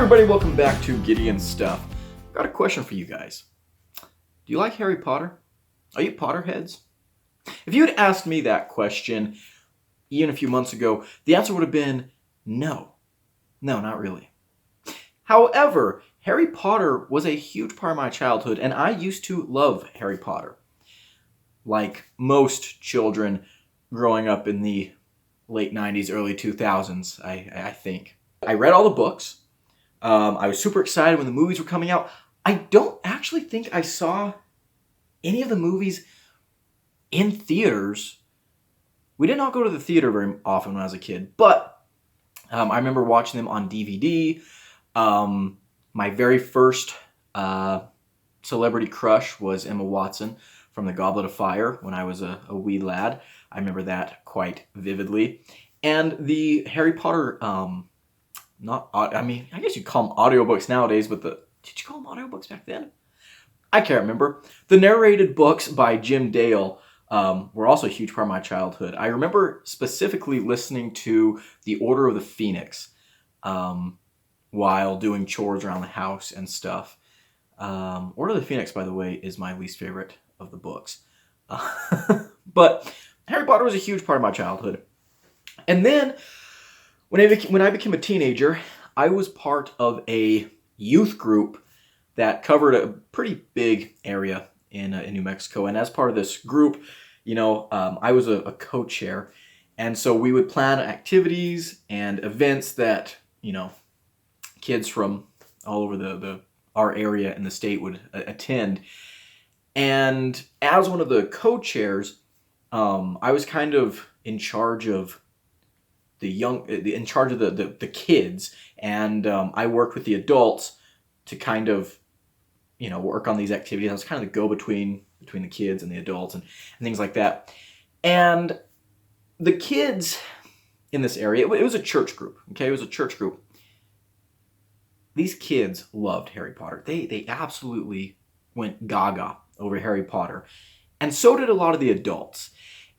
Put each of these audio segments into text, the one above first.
everybody, welcome back to Gideon Stuff. I've got a question for you guys. Do you like Harry Potter? Are you Potterheads? If you had asked me that question even a few months ago, the answer would have been no. No, not really. However, Harry Potter was a huge part of my childhood, and I used to love Harry Potter. Like most children growing up in the late 90s, early 2000s, I think. I read all the books. I was super excited when the movies were coming out. I don't actually think I saw any of the movies in theaters. We did not go to the theater very often when I was a kid, but I remember watching them on DVD. My very first celebrity crush was Emma Watson from The Goblet of Fire when I was a wee lad. I remember that quite vividly. And the Harry Potter, I guess you'd call them audiobooks nowadays, but did you call them audiobooks back then? I can't remember. The narrated books by Jim Dale were also a huge part of my childhood. I remember specifically listening to The Order of the Phoenix while doing chores around the house and stuff. Order of the Phoenix, by the way, is my least favorite of the books. But Harry Potter was a huge part of my childhood. And then, when I became a teenager, I was part of a youth group that covered a pretty big area in New Mexico. And as part of this group, I was a co-chair. And so we would plan activities and events that, kids from all over our area in the state would attend. And as one of the co-chairs, I was kind of in charge of the kids, and I worked with the adults to kind of, work on these activities. I was kind of the go-between between the kids and the adults and things like that. And the kids in this area, it was a church group, okay? It was a church group. These kids loved Harry Potter. They absolutely went gaga over Harry Potter. And so did a lot of the adults.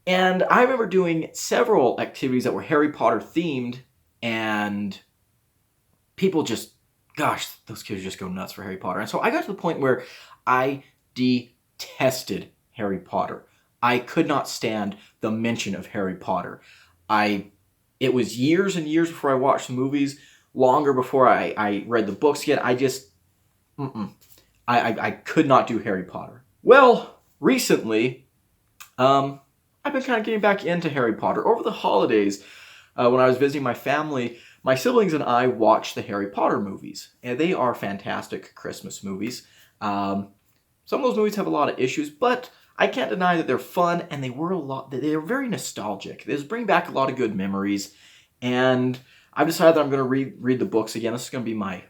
And I remember doing several activities that were Harry Potter themed, and people just, those kids just go nuts for Harry Potter. And so I got to the point where I detested Harry Potter. I could not stand the mention of Harry Potter. It was years and years before I watched the movies, longer before I read the books yet. I could not do Harry Potter. Well, recently, I've been kind of getting back into Harry Potter. Over the holidays, when I was visiting my family, my siblings and I watched the Harry Potter movies. And they are fantastic Christmas movies. Some of those movies have a lot of issues, but I can't deny that they're fun, and they were very nostalgic. They just bring back a lot of good memories. And I've decided that I'm going to read the books again. This is going to be my,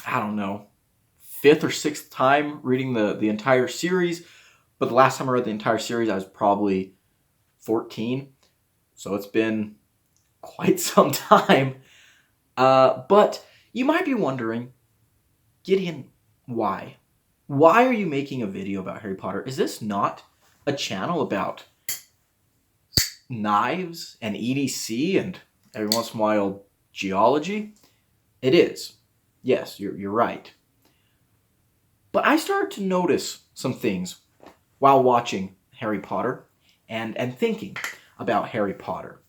5th or 6th time reading the entire series. But the last time I read the entire series, I was probably 14. So it's been quite some time. But you might be wondering, Gideon, why? Why are you making a video about Harry Potter? Is this not a channel about knives and EDC and every once in a while geology? It is. Yes, you're right. But I started to notice some things while watching Harry Potter and thinking about Harry Potter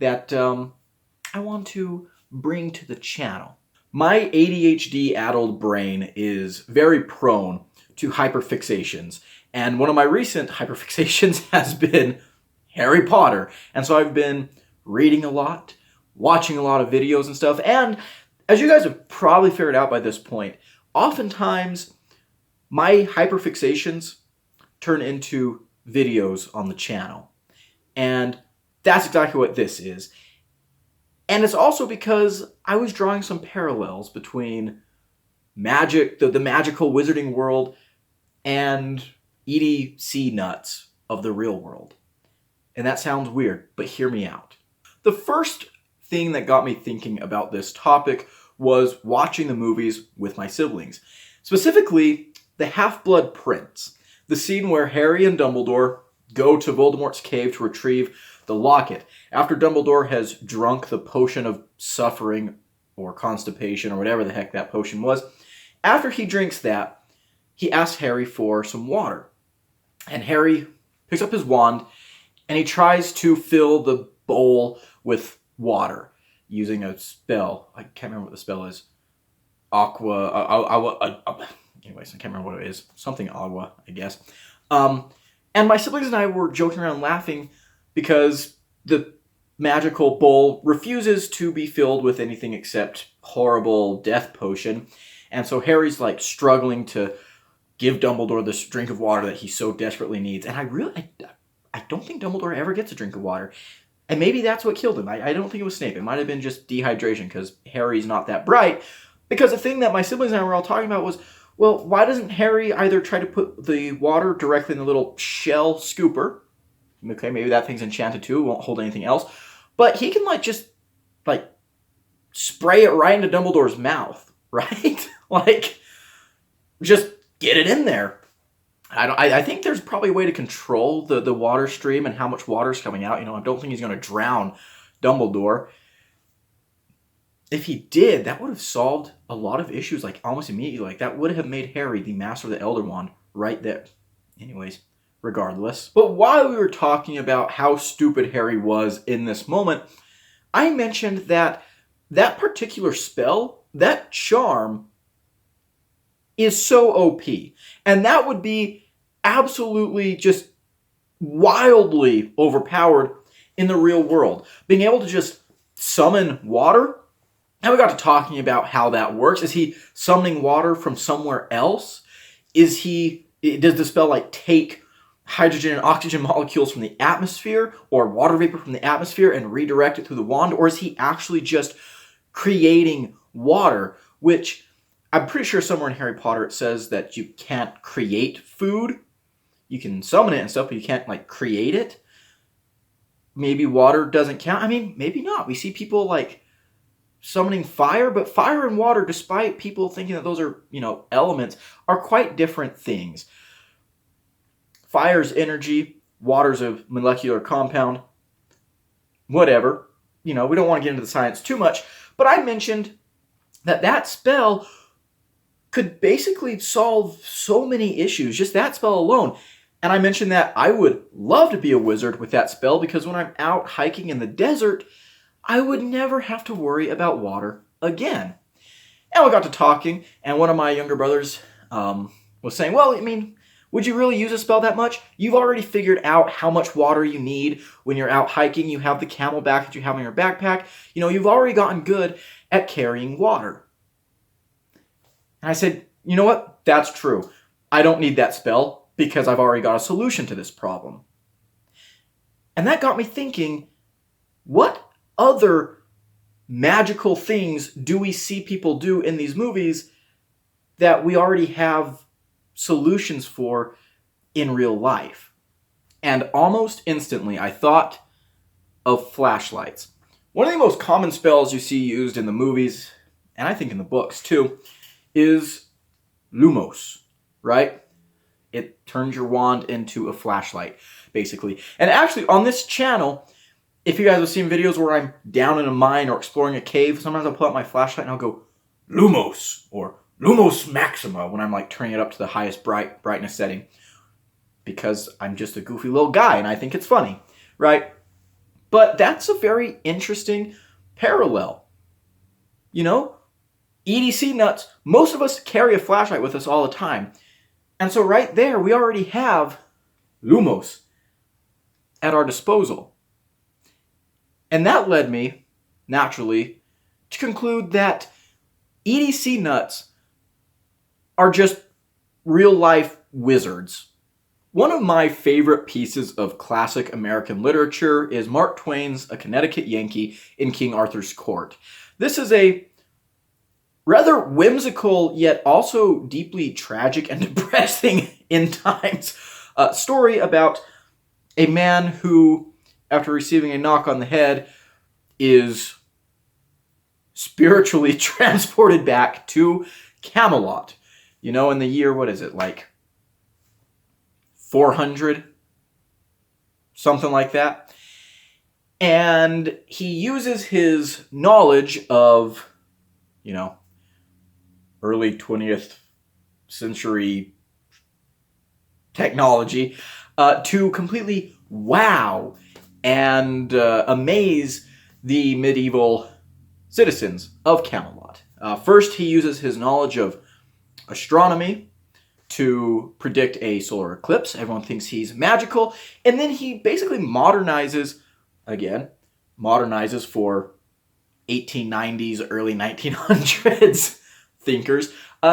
that I want to bring to the channel. My ADHD-addled brain is very prone to hyperfixations, and one of my recent hyperfixations has been Harry Potter. And so I've been reading a lot, watching a lot of videos and stuff, and as you guys have probably figured out by this point, oftentimes my hyperfixations turn into videos on the channel. And that's exactly what this is. And it's also because I was drawing some parallels between magic, the magical wizarding world, and EDC nuts of the real world. And that sounds weird, but hear me out. The first thing that got me thinking about this topic was watching the movies with my siblings. Specifically, the Half-Blood Prince. The scene where Harry and Dumbledore go to Voldemort's cave to retrieve the locket after Dumbledore has drunk the potion of suffering or constipation or whatever the heck that potion was. After he drinks that, he asks Harry for some water. And Harry picks up his wand and he tries to fill the bowl with water using a spell. I can't remember what the spell is. Anyways, I can't remember what it is. Something agua, I guess. And my siblings and I were joking around laughing because the magical bowl refuses to be filled with anything except horrible death potion. And so Harry's like struggling to give Dumbledore this drink of water that he so desperately needs. And I don't think Dumbledore ever gets a drink of water. And maybe that's what killed him. I don't think it was Snape. It might have been just dehydration because Harry's not that bright. Because the thing that my siblings and I were all talking about was, well, why doesn't Harry either try to put the water directly in the little shell scooper? Okay, maybe that thing's enchanted too. It won't hold anything else. But he can just spray it right into Dumbledore's mouth, right? Just get it in there. I think there's probably a way to control the water stream and how much water's coming out. I don't think he's going to drown Dumbledore. If he did, that would have solved a lot of issues, almost immediately. That would have made Harry the Master of the Elder Wand right there. Anyways, regardless. But while we were talking about how stupid Harry was in this moment, I mentioned that particular spell, that charm, is so OP. And that would be absolutely just wildly overpowered in the real world. Being able to just summon water. And we got to talking about how that works. Is he summoning water from somewhere else? Does the spell take hydrogen and oxygen molecules from the atmosphere or water vapor from the atmosphere and redirect it through the wand? Or is he actually just creating water, which I'm pretty sure somewhere in Harry Potter it says that you can't create food. You can summon it and stuff, but you can't create it. Maybe water doesn't count. Maybe not. We see people summoning fire, but fire and water, despite people thinking that those are, elements, are quite different things. Fire's energy, water's a molecular compound, whatever. We don't want to get into the science too much, but I mentioned that spell could basically solve so many issues, just that spell alone. And I mentioned that I would love to be a wizard with that spell because when I'm out hiking in the desert, I would never have to worry about water again. And we got to talking, and one of my younger brothers was saying, well, would you really use a spell that much? You've already figured out how much water you need when you're out hiking. You have the camelback that you have in your backpack. You've already gotten good at carrying water. And I said, you know what? That's true. I don't need that spell because I've already got a solution to this problem. And that got me thinking, what other magical things do we see people do in these movies that we already have solutions for in real life? And almost instantly, I thought of flashlights. One of the most common spells you see used in the movies, and I think in the books too, is lumos, right? It turns your wand into a flashlight, basically. And actually, on this channel, if you guys have seen videos where I'm down in a mine or exploring a cave, sometimes I'll pull out my flashlight and I'll go, Lumos, or Lumos Maxima, when I'm turning it up to the highest brightness setting. Because I'm just a goofy little guy and I think it's funny, right? But that's a very interesting parallel. EDC nuts, most of us carry a flashlight with us all the time. And so right there, we already have Lumos at our disposal. And that led me, naturally, to conclude that EDC nuts are just real-life wizards. One of my favorite pieces of classic American literature is Mark Twain's A Connecticut Yankee in King Arthur's Court. This is a rather whimsical, yet also deeply tragic and depressing in times story about a man who, after receiving a knock on the head, is spiritually transported back to Camelot. In the year, 400? Something like that. And he uses his knowledge of early 20th century technology to completely wow and amaze the medieval citizens of Camelot. First, he uses his knowledge of astronomy to predict a solar eclipse. Everyone thinks he's magical. And then he basically modernizes for 1890s, early 1900s thinkers,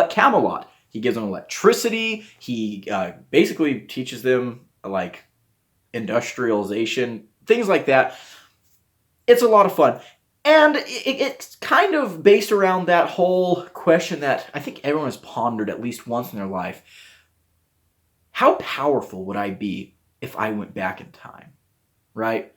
Camelot. He gives them electricity. He basically teaches them like industrialization, things like that. It's a lot of fun. And it's kind of based around that whole question that I think everyone has pondered at least once in their life. How powerful would I be if I went back in time, right?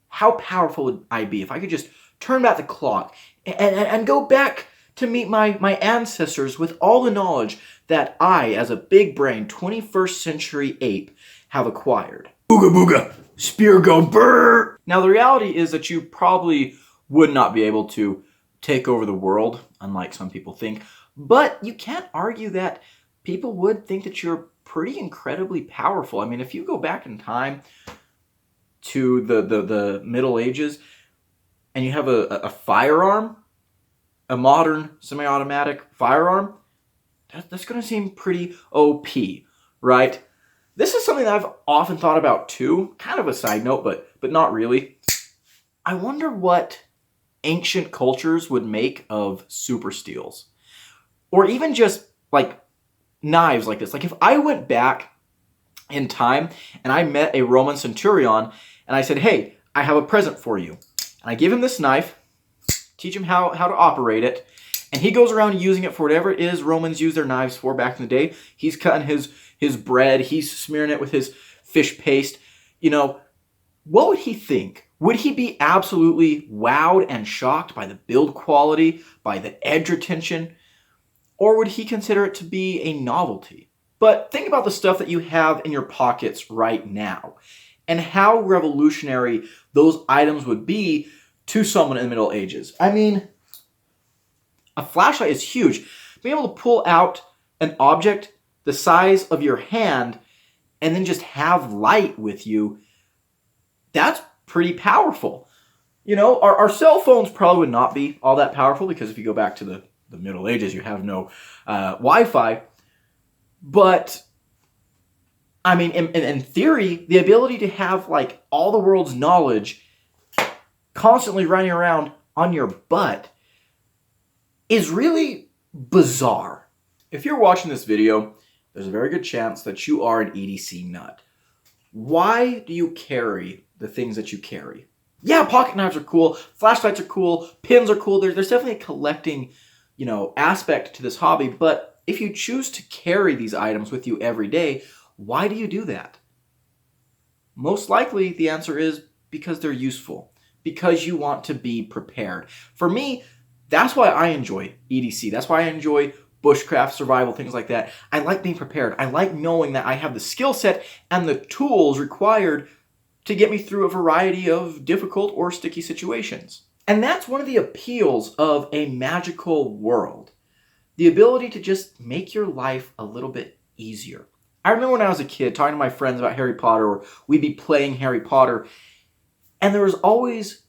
How powerful would I be if I could just turn back the clock and go back to meet my ancestors with all the knowledge that I, as a big brain 21st century ape, have acquired? Booga booga, spear go brrr. Now the reality is that you probably would not be able to take over the world, unlike some people think. But you can't argue that people would think that you're pretty incredibly powerful. I mean, if you go back in time to the Middle Ages and you have a firearm, a modern semi-automatic firearm, that's going to seem pretty OP, right? This is something that I've often thought about too. Kind of a side note, but not really. I wonder what ancient cultures would make of super steels, or even just like knives like this. Like if I went back in time and I met a Roman centurion and I said, hey, I have a present for you, and I give him this knife, teach him how to operate it, and he goes around using it for whatever it is Romans used their knives for back in the day. He's cutting his bread, he's smearing it with his fish paste. What would he think? Would he be absolutely wowed and shocked by the build quality, by the edge retention, or would he consider it to be a novelty? But think about the stuff that you have in your pockets right now and how revolutionary those items would be to someone in the Middle Ages. I mean, a flashlight is huge. Being able to pull out an object the size of your hand and then just have light with you, that's pretty powerful. Our cell phones probably would not be all that powerful because if you go back to the Middle Ages, you have no Wi-Fi. But, I mean, in theory, the ability to have, like, all the world's knowledge constantly running around on your butt is really bizarre. If you're watching this video, there's a very good chance that you are an EDC nut. Why do you carry the things that you carry? Yeah, pocket knives are cool, flashlights are cool, pins are cool. There's definitely a collecting, aspect to this hobby. But if you choose to carry these items with you every day, why do you do that? Most likely, the answer is because they're useful, because you want to be prepared. For me, that's why I enjoy EDC. That's why I enjoy bushcraft, survival, things like that. I like being prepared. I like knowing that I have the skill set and the tools required to get me through a variety of difficult or sticky situations. And that's one of the appeals of a magical world. The ability to just make your life a little bit easier. I remember when I was a kid talking to my friends about Harry Potter, or we'd be playing Harry Potter, and there was always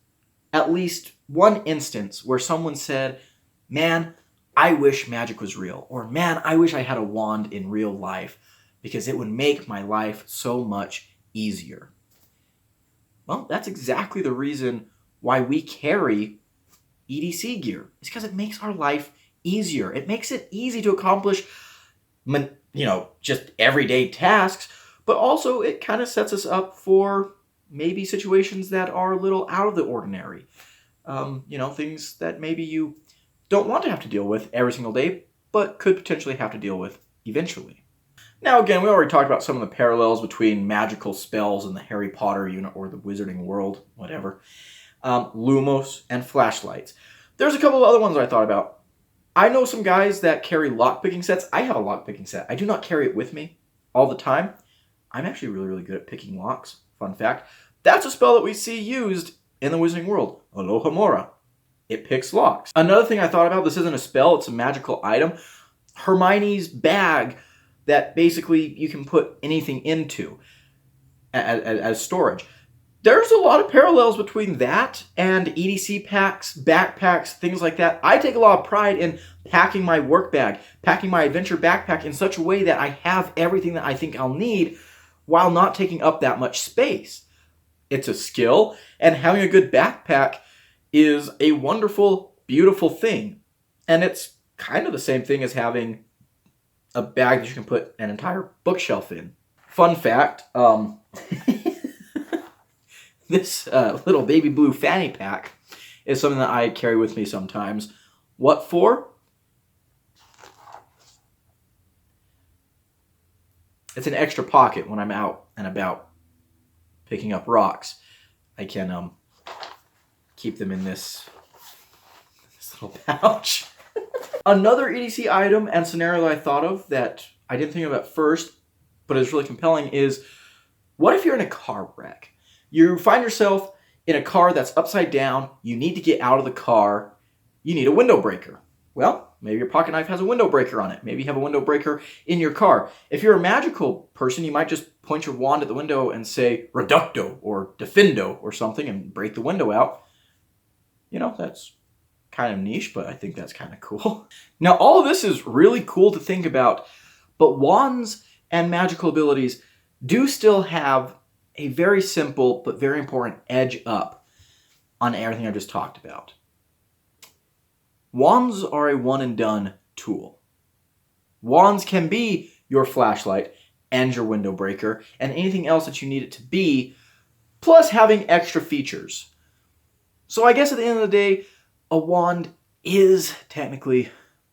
at least one instance where someone said, man, I wish magic was real, or man, I wish I had a wand in real life because it would make my life so much easier. Well, that's exactly the reason why we carry EDC gear. It's because it makes our life easier. It makes it easy to accomplish, just everyday tasks, but also it kind of sets us up for maybe situations that are a little out of the ordinary. Things that maybe you don't want to have to deal with every single day, but could potentially have to deal with eventually. Now, again, we already talked about some of the parallels between magical spells in the Harry Potter or the Wizarding World, whatever. Lumos and flashlights. There's a couple of other ones I thought about. I know some guys that carry lockpicking sets. I have a lockpicking set. I do not carry it with me all the time. I'm actually really, really good at picking locks. Fun fact. That's a spell that we see used in the Wizarding World. Alohomora. it picks locks. Another thing I thought about, this isn't a spell, it's a magical item. Hermione's bag that basically you can put anything into as storage. There's a lot of parallels between that and EDC packs, backpacks, things like that. I take a lot of pride in packing my work bag, packing my adventure backpack in such a way that I have everything that I think I'll need while not taking up that much space. It's a skill, and having a good backpack is a wonderful, beautiful thing. And it's kind of the same thing as having a bag that you can put an entire bookshelf in. Fun fact, this little baby blue fanny pack is something that I carry with me sometimes. What for? It's an extra pocket when I'm out and about picking up rocks. I can keep them in this little pouch. Another EDC item and scenario that I thought of that I didn't think of at first, but is really compelling is, what if you're in a car wreck? You find yourself in a car that's upside down, you need to get out of the car, you need a window breaker. Well, maybe your pocket knife has a window breaker on it. Maybe you have a window breaker in your car. If you're a magical person, you might just point your wand at the window and say, Reducto or Defendo or something, and break the window out. You know, that's kind of niche, but I think that's kind of cool. Now, all of this is really cool to think about, but wands and magical abilities do still have a very simple but very important edge up on everything I just talked about. Wands are a one and done tool. Wands can be your flashlight and your window breaker and anything else that you need it to be, plus having extra features. So I guess at the end of the day, a wand is technically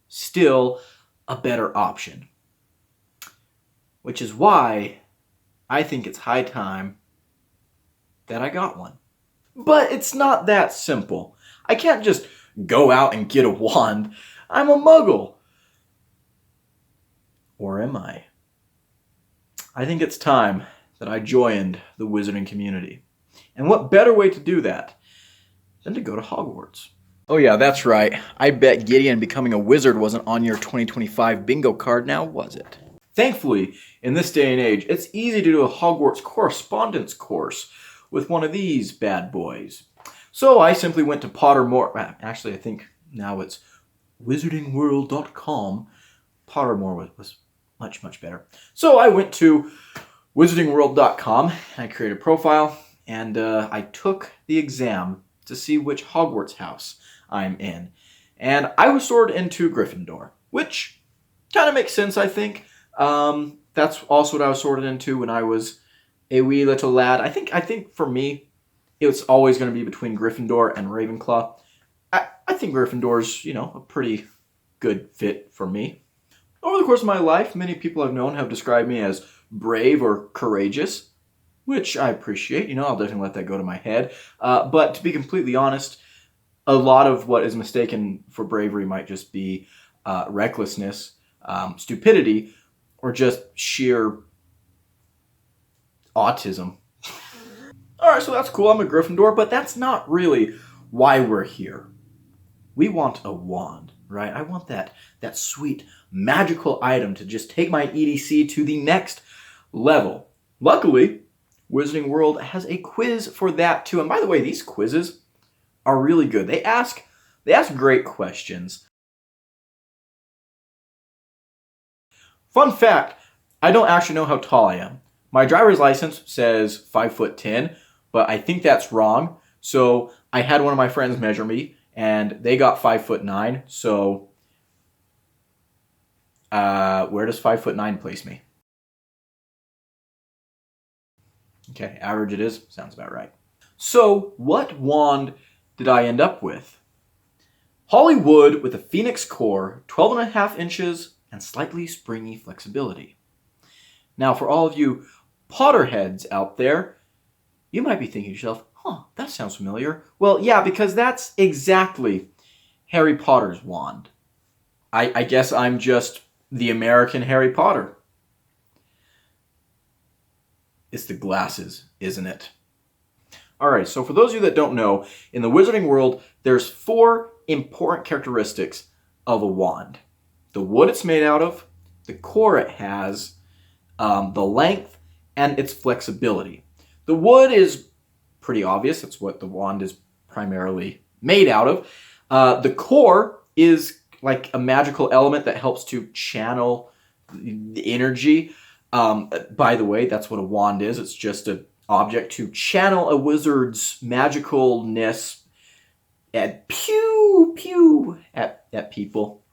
still a better option. Which is why I think it's high time that I got one. But it's not that simple. I can't just go out and get a wand. I'm a muggle. Or am I? I think it's time that I joined the wizarding community. And what better way to do that than to go to Hogwarts? Oh yeah, that's right. I bet Gideon becoming a wizard wasn't on your 2025 bingo card now, was it? Thankfully, in this day and age, it's easy to do a Hogwarts correspondence course with one of these bad boys. So I simply went to Pottermore. Actually, I think now it's wizardingworld.com. Pottermore was much, much better. So I went to wizardingworld.com and I created a profile and I took the exam to see which Hogwarts house I'm in. And I was sorted into Gryffindor, which kind of makes sense, I think. That's also what I was sorted into when I was a wee little lad. I think for me, it was always going to be between Gryffindor and Ravenclaw. I think Gryffindor's, a pretty good fit for me. Over the course of my life, many people I've known have described me as brave or courageous, which I appreciate. I'll definitely let that go to my head. But to be completely honest, a lot of what is mistaken for bravery might just be recklessness, stupidity, or just sheer autism. Alright, so that's cool, I'm a Gryffindor, but that's not really why we're here. We want a wand, right? I want that sweet magical item to just take my EDC to the next level. Luckily, Wizarding World has a quiz for that too. And by the way, these quizzes are really good. They ask great questions. Fun fact, I don't actually know how tall I am. My driver's license says 5'10", but I think that's wrong. So I had one of my friends measure me, and they got 5'9". So where does 5'9" place me? Okay, average it is. Sounds about right. So what wand did I end up with? Hollywood with a phoenix core, 12.5 inches, and slightly springy flexibility. Now, for all of you Potterheads out there, you might be thinking to yourself, that sounds familiar. Well, yeah, because that's exactly Harry Potter's wand. I guess I'm just the American Harry Potter. It's the glasses, isn't it? Alright, so for those of you that don't know, in the Wizarding World, there's 4 important characteristics of a wand. The wood it's made out of, the core it has, the length, and its flexibility. The wood is pretty obvious. That's what the wand is primarily made out of. The core is like a magical element that helps to channel the energy. By the way, that's what a wand is. It's just an object to channel a wizard's magicalness and pew pew at people.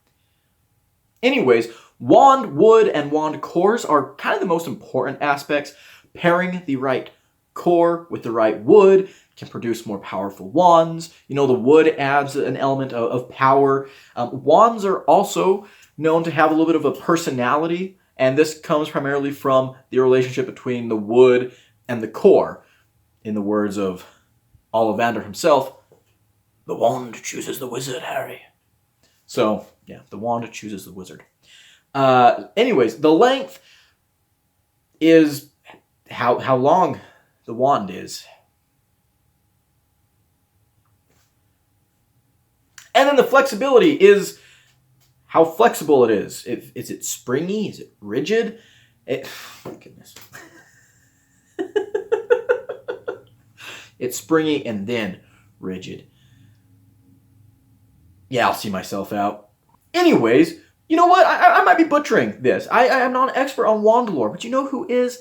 Anyways, wand wood and wand cores are kind of the most important aspects. Pairing the right core with the right wood can produce more powerful wands. You know, the wood adds an element of power. Wands are also known to have a little bit of a personality, and this comes primarily from the relationship between the wood and the core. In the words of Ollivander himself, the wand chooses the wizard, Harry. So, yeah, the wand chooses the wizard. Anyways, the length is how long the wand is. And then the flexibility is how flexible it is. Is it springy? Is it rigid? Oh my goodness. It's springy and then rigid. Yeah, I'll see myself out. Anyways, you know what? I might be butchering this. I am not an expert on wand lore, but you know who is?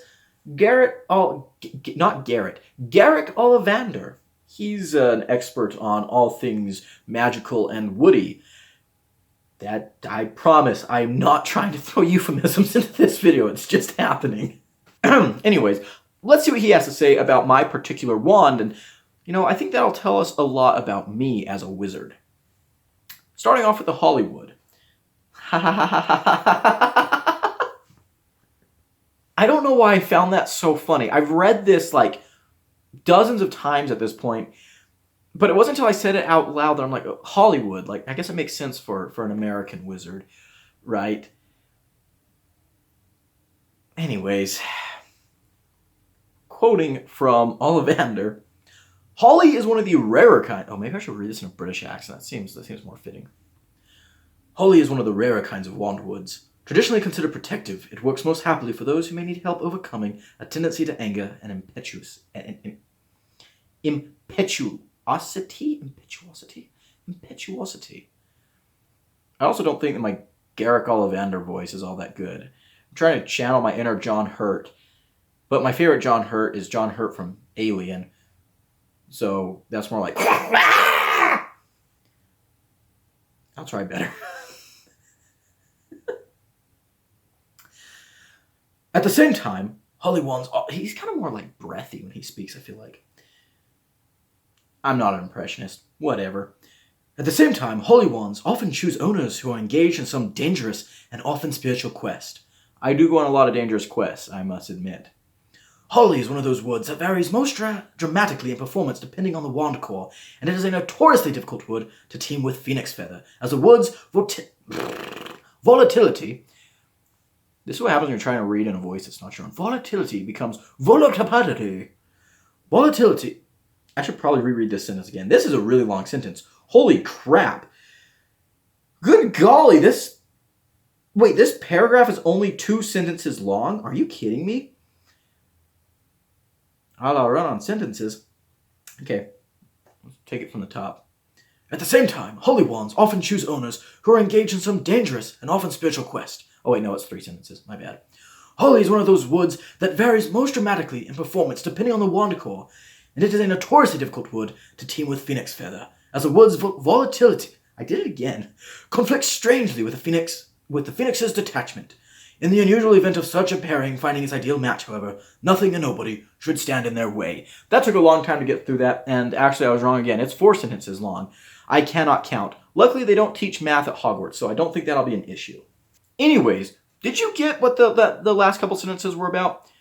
Garrett Ollivander. He's an expert on all things magical and woody. That, I promise, I'm not trying to throw euphemisms into this video. It's just happening. Anyways, let's see what he has to say about my particular wand. And, you know, I think that'll tell us a lot about me as a wizard. Starting off with the Hollywood. I don't know why I found that so funny. I've read this like dozens of times at this point, but it wasn't until I said it out loud that I'm like, oh, Hollywood. Like, I guess it makes sense for an American wizard, right? Anyways, quoting from Ollivander, Holly is one of the rarer kind. Oh, maybe I should read this in a British accent. That seems more fitting. Holly is one of the rarer kinds of wand woods. Traditionally considered protective, it works most happily for those who may need help overcoming a tendency to anger and impetuosity. I also don't think that my Garrick Ollivander voice is all that good. I'm trying to channel my inner John Hurt, but my favorite John Hurt is John Hurt from Alien. So that's more like... I'll try better. At the same time, Holly Wand's... He's kind of more like breathy when he speaks, I feel like. I'm not an impressionist. Whatever. At the same time, Holly Wands often choose owners who are engaged in some dangerous and often spiritual quest. I do go on a lot of dangerous quests, I must admit. Holly is one of those woods that varies most dramatically in performance depending on the wand core, and it is a notoriously difficult wood to team with Phoenix Feather, as the wood's volatility... This is what happens when you're trying to read in a voice that's not your own. Volatility becomes volatility. Volatility... I should probably reread this sentence again. This is a really long sentence. Holy crap. Good golly, this... Wait, this paragraph is only 2 sentences long? Are you kidding me? I'll run on sentences. Okay, let's take it from the top. At the same time, Holy Wands often choose owners who are engaged in some dangerous and often spiritual quest. Oh wait, no, it's 3 sentences. My bad. Holly is one of those woods that varies most dramatically in performance depending on the wand core, and it is a notoriously difficult wood to team with Phoenix Feather, as the wood's volatility, I did it again, conflicts strangely with the Phoenix's detachment. In the unusual event of such a pairing finding its ideal match, however, nothing and nobody should stand in their way. That took a long time to get through that, and actually I was wrong again. It's 4 sentences long. I cannot count. Luckily, they don't teach math at Hogwarts, so I don't think that'll be an issue. Anyways, did you get what the last couple sentences were about?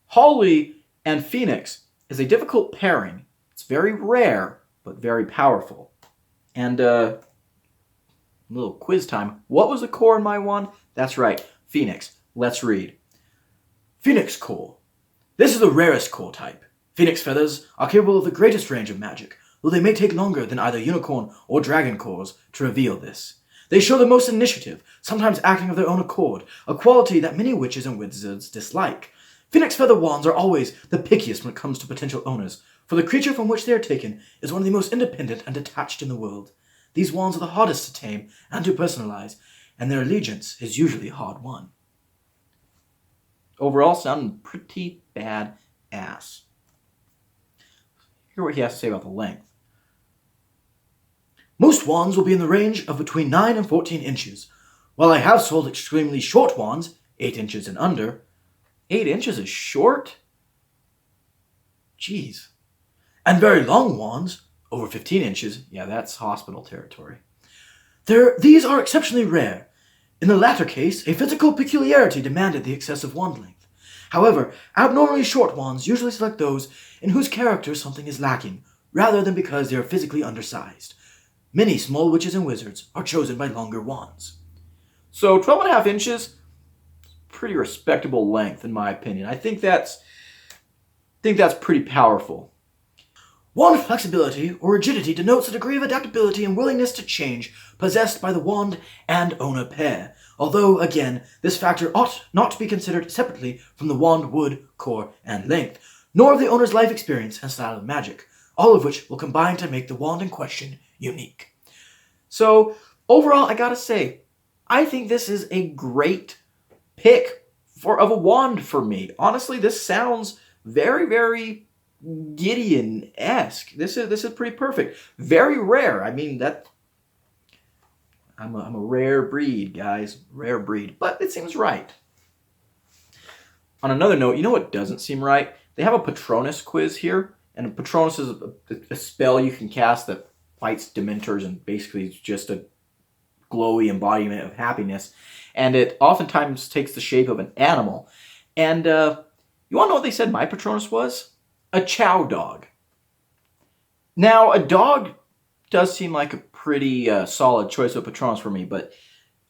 Holly and Phoenix is a difficult pairing. It's very rare, but very powerful. And, a little quiz time. What was the core in my wand? That's right, Phoenix. Let's read. Phoenix core. This is the rarest core type. Phoenix feathers are capable of the greatest range of magic, though they may take longer than either unicorn or dragon cores to reveal this. They show the most initiative, sometimes acting of their own accord, a quality that many witches and wizards dislike. Phoenix feather wands are always the pickiest when it comes to potential owners, for the creature from which they are taken is one of the most independent and detached in the world. These wands are the hardest to tame and to personalize, and their allegiance is usually hard won. Overall, sounding pretty bad ass. Hear what he has to say about the length. Most wands will be in the range of between 9 and 14 inches. While I have sold extremely short wands, 8 inches and under. 8 inches is short? Jeez. And very long wands, over 15 inches. Yeah, that's hospital territory. These are exceptionally rare. In the latter case, a physical peculiarity demanded the excessive wand length. However, abnormally short wands usually select those in whose character something is lacking, rather than because they are physically undersized. Many small witches and wizards are chosen by longer wands. So 12.5 inches, pretty respectable length in my opinion. I think that's pretty powerful. Wand flexibility or rigidity denotes a degree of adaptability and willingness to change possessed by the wand and owner pair, although, again, this factor ought not to be considered separately from the wand wood, core, and length, nor of the owner's life experience and style of magic, all of which will combine to make the wand in question unique. So, overall, I gotta say, I think this is a great pick of a wand for me. Honestly, this sounds very, very Gideon-esque. This is pretty perfect. Very rare. I mean, I'm a rare breed, guys. Rare breed. But it seems right. On another note, you know what doesn't seem right? They have a Patronus quiz here. And a Patronus is a spell you can cast that fights Dementors and basically is just a glowy embodiment of happiness. And it oftentimes takes the shape of an animal. And you want to know what they said my Patronus was? A chow dog. Now, a dog does seem like a pretty solid choice of Patronus for me, but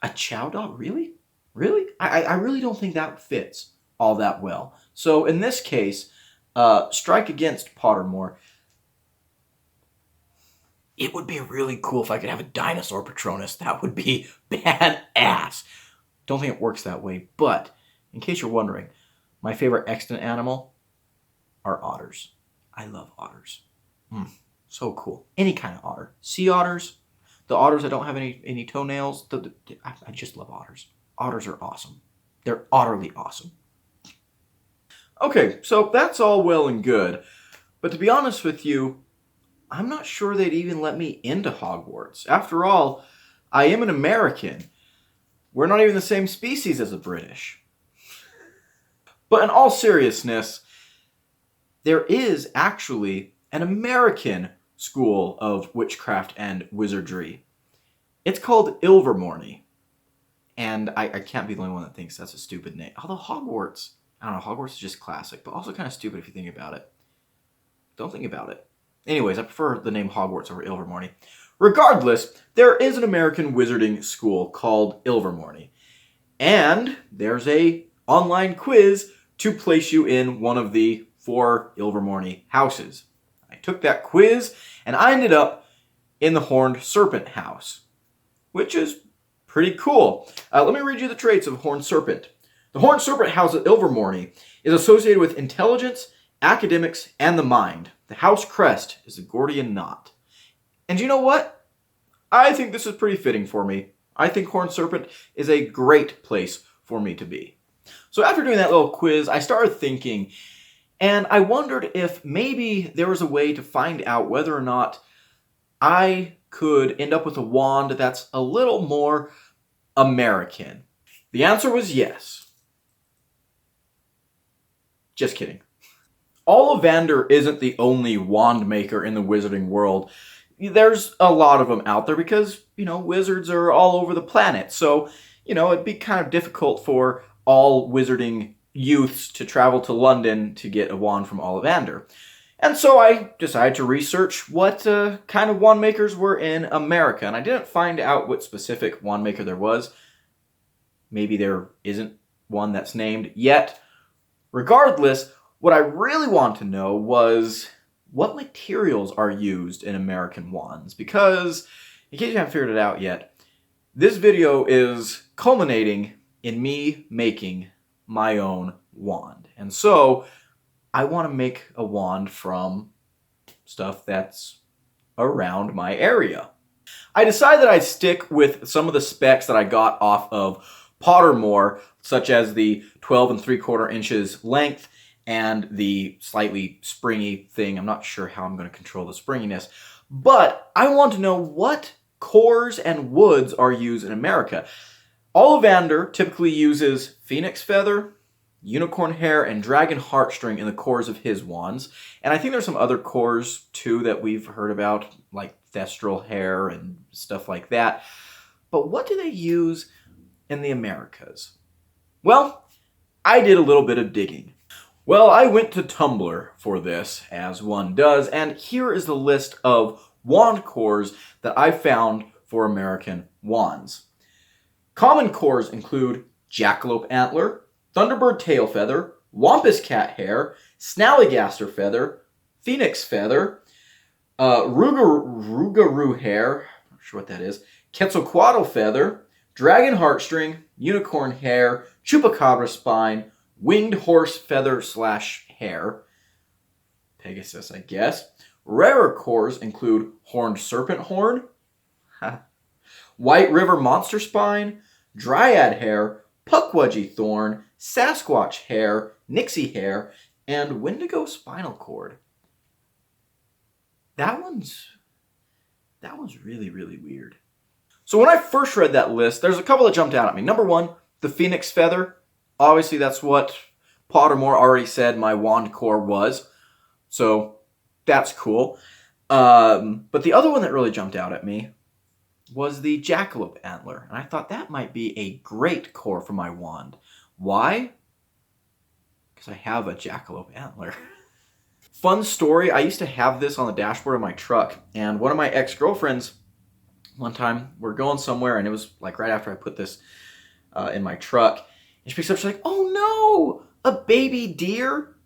a chow dog? Really? Really? I really don't think that fits all that well. So in this case, strike against Pottermore. It would be really cool if I could have a dinosaur Patronus. That would be badass. Don't think it works that way, but in case you're wondering, my favorite extant animal are otters. I love otters. So cool. Any kind of otter. Sea otters, the otters that don't have any toenails. I just love otters. Otters are awesome. They're utterly awesome. Okay, so that's all well and good. But to be honest with you, I'm not sure they'd even let me into Hogwarts. After all, I am an American. We're not even the same species as the British. But in all seriousness, there is actually an American school of witchcraft and wizardry. It's called Ilvermorny. And I can't be the only one that thinks that's a stupid name. Although Hogwarts, I don't know, Hogwarts is just classic, but also kind of stupid if you think about it. Don't think about it. Anyways, I prefer the name Hogwarts over Ilvermorny. Regardless, there is an American wizarding school called Ilvermorny. And there's a online quiz to place you in one of the 4 Ilvermorny houses. I took that quiz, and I ended up in the Horned Serpent house, which is pretty cool. Let me read you the traits of Horned Serpent. The Horned Serpent house at Ilvermorny is associated with intelligence, academics, and the mind. The house crest is a Gordian knot. And you know what? I think this is pretty fitting for me. I think Horned Serpent is a great place for me to be. So after doing that little quiz, I started thinking, and I wondered if maybe there was a way to find out whether or not I could end up with a wand that's a little more American. The answer was yes. Just kidding. Ollivander isn't the only wand maker in the wizarding world. There's a lot of them out there because, wizards are all over the planet. So, it'd be kind of difficult for all wizarding youths to travel to London to get a wand from Ollivander. And so I decided to research what kind of wand makers were in America. And I didn't find out what specific wand maker there was. Maybe there isn't one that's named yet. Regardless, what I really want to know was what materials are used in American wands? Because, in case you haven't figured it out yet, this video is culminating in me making my own wand. And so, I want to make a wand from stuff that's around my area. I decided that I'd stick with some of the specs that I got off of Pottermore, such as the 12 3/4 inches length and the slightly springy thing. I'm not sure how I'm going to control the springiness, but I want to know what cores and woods are used in America. Ollivander typically uses phoenix feather, unicorn hair, and dragon heartstring in the cores of his wands. And I think there's some other cores too that we've heard about, like thestral hair and stuff like that. But what do they use in the Americas? Well, I did a little bit of digging. Well, I went to Tumblr for this, as one does, and here is the list of wand cores that I found for American wands. Common cores include jackalope antler, thunderbird tail feather, wampus cat hair, snallygaster feather, phoenix feather, rougarou hair, not sure what that is, quetzalcoatl feather, dragon heartstring, unicorn hair, chupacabra spine, winged horse feather / hair, Pegasus, I guess. Rarer cores include horned serpent horn, White River monster spine, dryad hair, pukwudgie thorn, Sasquatch hair, nixie hair, and wendigo spinal cord. That one's really, really weird. So when I first read that list, there's a couple that jumped out at me. Number one, the phoenix feather. Obviously, that's what Pottermore already said my wand core was. So that's cool. But the other one that really jumped out at me was the jackalope antler. And I thought that might be a great core for my wand. Why? Because I have a jackalope antler. Fun story, I used to have this on the dashboard of my truck. And one of my ex-girlfriends, one time, we're going somewhere, and it was like right after I put this in my truck. And she picks it up, she's like, "Oh no, a baby deer?"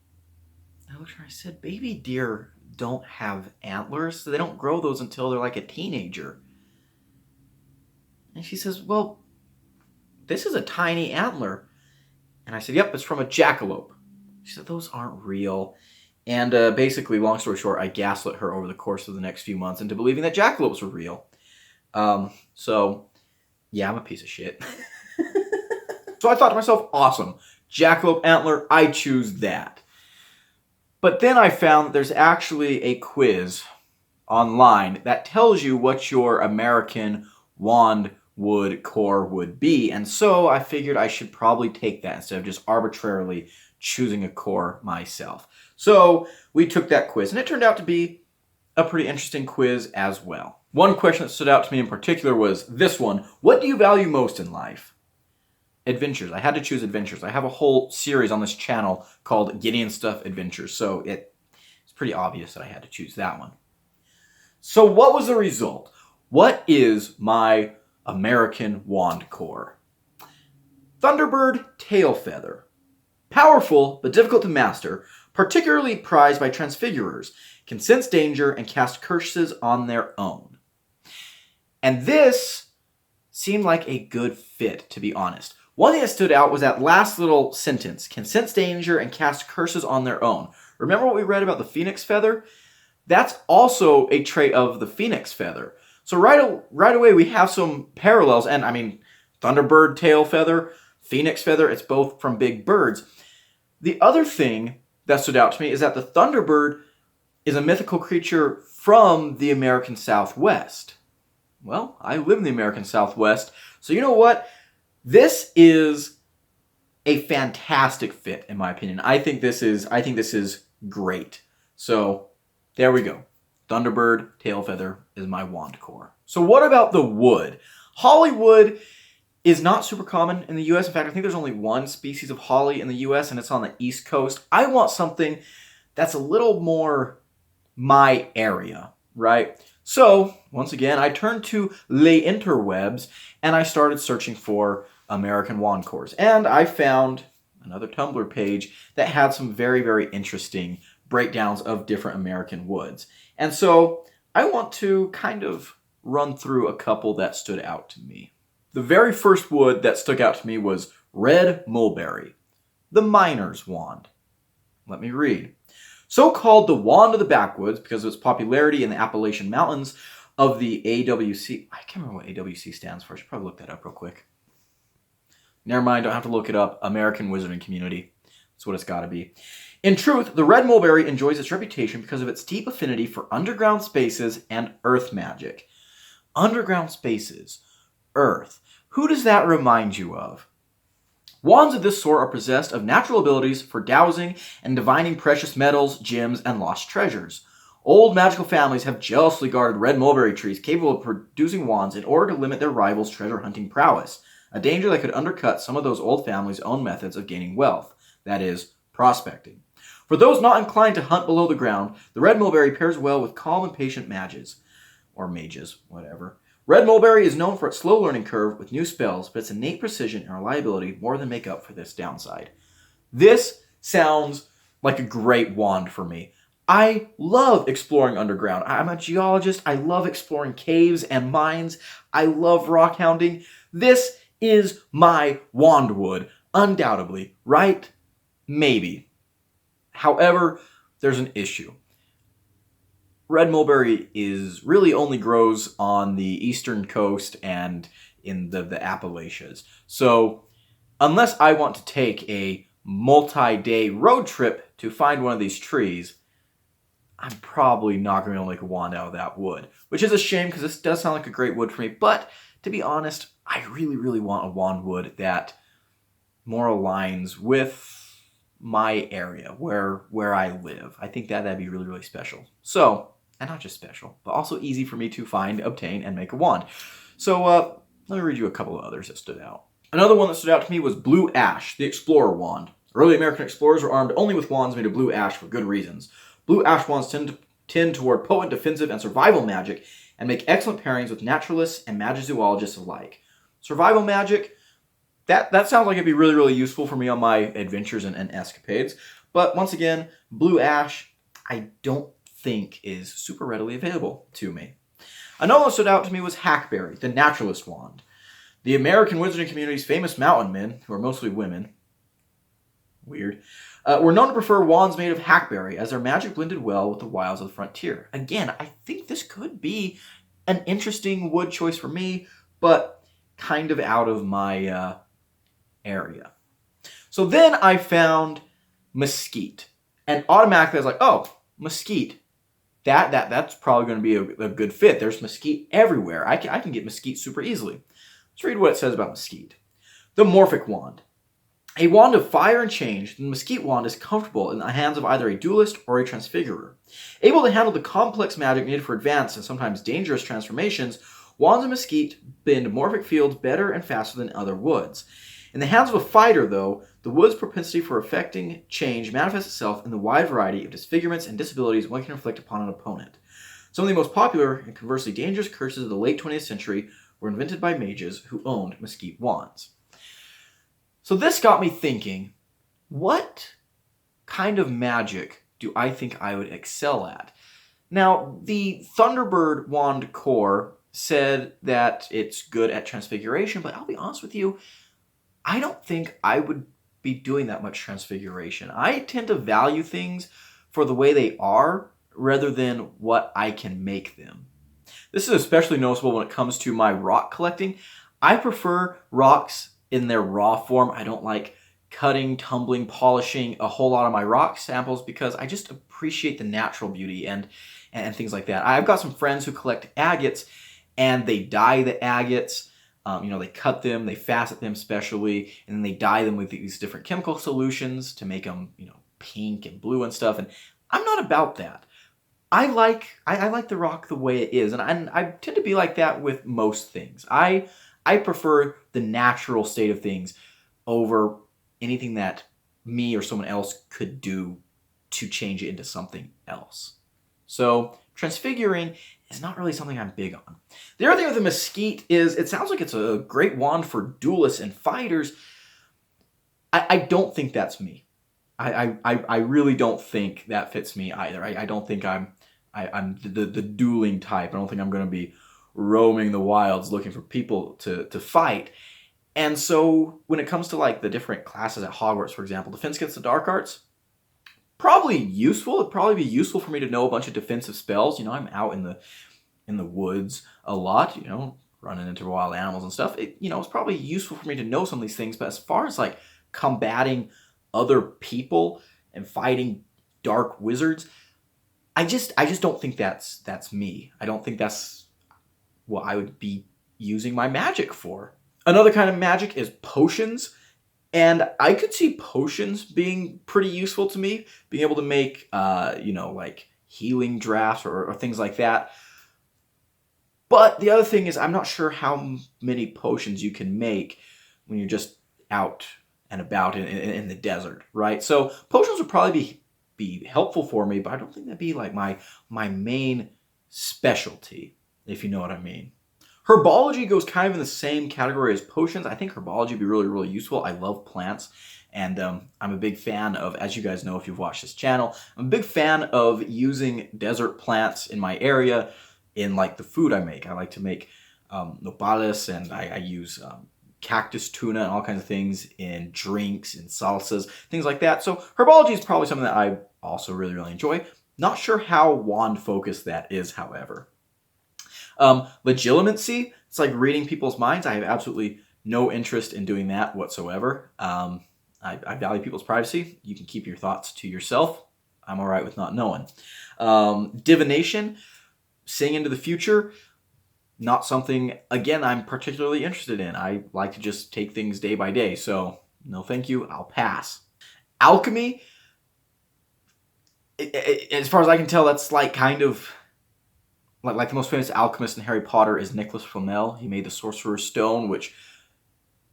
I looked at her and I said, "Baby deer don't have antlers, so they don't grow those until they're like a teenager." And she says, "Well, this is a tiny antler." And I said, "Yep, it's from a jackalope." She said, "Those aren't real." And basically, long story short, I gaslit her over the course of the next few months into believing that jackalopes were real. So, yeah, I'm a piece of shit. So I thought to myself, awesome, jackalope antler, I choose that. But then I found that there's actually a quiz online that tells you what your American wand wood core would be. And so I figured I should probably take that instead of just arbitrarily choosing a core myself. So we took that quiz, and it turned out to be a pretty interesting quiz as well. One question that stood out to me in particular was this one: what do you value most in life? Adventures. I had to choose adventures. I have a whole series on this channel called Gideon Stuff Adventures, so it's pretty obvious that I had to choose that one. So what was the result? What is my American wand core? Thunderbird tail feather. Powerful but difficult to master, particularly prized by transfigurers, can sense danger and cast curses on their own. And this seemed like a good fit, to be honest. One thing that stood out was that last little sentence, can sense danger and cast curses on their own. Remember what we read about the phoenix feather? That's also a trait of the phoenix feather. So right away we have some parallels, and I mean, thunderbird tail feather, phoenix feather, it's both from big birds. The other thing that stood out to me is that the thunderbird is a mythical creature from the American Southwest. Well, I live in the American Southwest, so you know what? This is a fantastic fit, in my opinion. I think this is great. So there we go. Thunderbird tail feather is my wand core. So what about the wood? Hollywood is not super common in the US. In fact, I think there's only one species of holly in the US, and it's on the East Coast. I want something that's a little more my area, right? So, once again, I turned to les interwebs, and I started searching for American wand cores. And I found another Tumblr page that had some very, very interesting breakdowns of different American woods. And so I want to kind of run through a couple that stood out to me. The very first wood that stuck out to me was red mulberry, the miner's wand. Let me read. So called the wand of the backwoods because of its popularity in the Appalachian Mountains of the AWC. I can't remember what AWC stands for. I should probably look that up real quick. Never mind, don't have to look it up. American Wizarding Community. That's what it's got to be. In truth, the red mulberry enjoys its reputation because of its deep affinity for underground spaces and earth magic. Underground spaces. Earth. Who does that remind you of? Wands of this sort are possessed of natural abilities for dowsing and divining precious metals, gems, and lost treasures. Old magical families have jealously guarded red mulberry trees capable of producing wands in order to limit their rivals' treasure hunting prowess, a danger that could undercut some of those old families' own methods of gaining wealth, that is, prospecting. For those not inclined to hunt below the ground, the red mulberry pairs well with calm and patient mages, or mages, whatever. Red mulberry is known for its slow learning curve with new spells, but its innate precision and reliability more than make up for this downside. This sounds like a great wand for me. I love exploring underground. I'm a geologist. I love exploring caves and mines. I love rock hounding. This is my wand wood, undoubtedly, right? Maybe. However, there's an issue. Red mulberry really only grows on the eastern coast and in the Appalachians. So unless I want to take a multi-day road trip to find one of these trees, I'm probably not going to be able to make a wand out of that wood, which is a shame because this does sound like a great wood for me. But to be honest, I really, really want a wand wood that more aligns with my area, where I live. I think that'd be really, really special. So, and not just special, but also easy for me to find, obtain, and make a wand. So let me read you a couple of others that stood out. Another one that stood out to me was blue ash, the explorer wand. Early American explorers were armed only with wands made of blue ash for good reasons. Blue ash wands tend toward potent, defensive, and survival magic, and make excellent pairings with naturalists and magizoologists alike. Survival magic, that sounds like it'd be really, really useful for me on my adventures and escapades. But once again, blue ash, I don't think is super readily available to me. Another one that stood out to me was hackberry, the naturalist wand. The American wizarding community's famous mountain men, who are mostly women, weird, were known to prefer wands made of hackberry as their magic blended well with the wilds of the frontier. Again, I think this could be an interesting wood choice for me, but kind of out of my area. So then I found mesquite, and automatically I was like, oh, mesquite. That's probably going to be a good fit. There's mesquite everywhere. I can get mesquite super easily. Let's read what it says about mesquite. The Morphic Wand. A wand of fire and change, the mesquite wand is comfortable in the hands of either a duelist or a transfigurer. Able to handle the complex magic needed for advanced and sometimes dangerous transformations, wands of mesquite bend morphic fields better and faster than other woods. In the hands of a fighter, though, the wood's propensity for effecting change manifests itself in the wide variety of disfigurements and disabilities one can inflict upon an opponent. Some of the most popular and conversely dangerous curses of the late 20th century were invented by mages who owned mesquite wands. So this got me thinking, what kind of magic do I think I would excel at? Now, the Thunderbird wand core said that it's good at transfiguration, but I'll be honest with you, I don't think I would be doing that much transfiguration. I tend to value things for the way they are rather than what I can make them. This is especially noticeable when it comes to my rock collecting. I prefer rocks in their raw form. I don't like cutting, tumbling, polishing a whole lot of my rock samples because I just appreciate the natural beauty and things like that. I've got some friends who collect agates and they dye the agates. They cut them, they facet them specially, and then they dye them with these different chemical solutions to make them, pink and blue and stuff. And I'm not about that. I like the rock the way it is, and I tend to be like that with most things. I prefer the natural state of things over anything that me or someone else could do to change it into something else. So transfiguring is not really something I'm big on. The other thing with the mesquite is it sounds like it's a great wand for duelists and fighters. I don't think that's me. I really don't think that fits me either. I don't think I'm the dueling type. I don't think I'm going to be roaming the wilds looking for people to fight. And so when it comes to like the different classes at Hogwarts, for example, Defense Against the Dark Arts, probably useful. It'd probably be useful for me to know a bunch of defensive spells. You know, I'm out in the woods a lot, you know, running into wild animals and stuff. It's probably useful for me to know some of these things. But as far as like combating other people and fighting dark wizards, I just don't think that's me. I don't think that's what I would be using my magic for. Another kind of magic is potions. And I could see potions being pretty useful to me, being able to make, like healing drafts or things like that. But the other thing is, I'm not sure how many potions you can make when you're just out and about in the desert, right? So potions would probably be helpful for me, but I don't think that'd be like my main specialty, if you know what I mean. Herbology goes kind of in the same category as potions. I think herbology would be really, really useful. I love plants, and I'm a big fan of, as you guys know if you've watched this channel, I'm a big fan of using desert plants in my area in like the food I make. I like to make nopales, and I use cactus tuna and all kinds of things in drinks and salsas, things like that. So herbology is probably something that I also really, really enjoy. Not sure how wand focused that is, however. Legilimency, it's like reading people's minds. I have absolutely no interest in doing that whatsoever. I value people's privacy. You can keep your thoughts to yourself. I'm all right with not knowing. Divination, seeing into the future, not something, again, I'm particularly interested in. I like to just take things day by day. So, no thank you, I'll pass. Alchemy, as far as I can tell, that's like kind of like the most famous alchemist in Harry Potter is Nicholas Flamel. He made the Sorcerer's Stone, which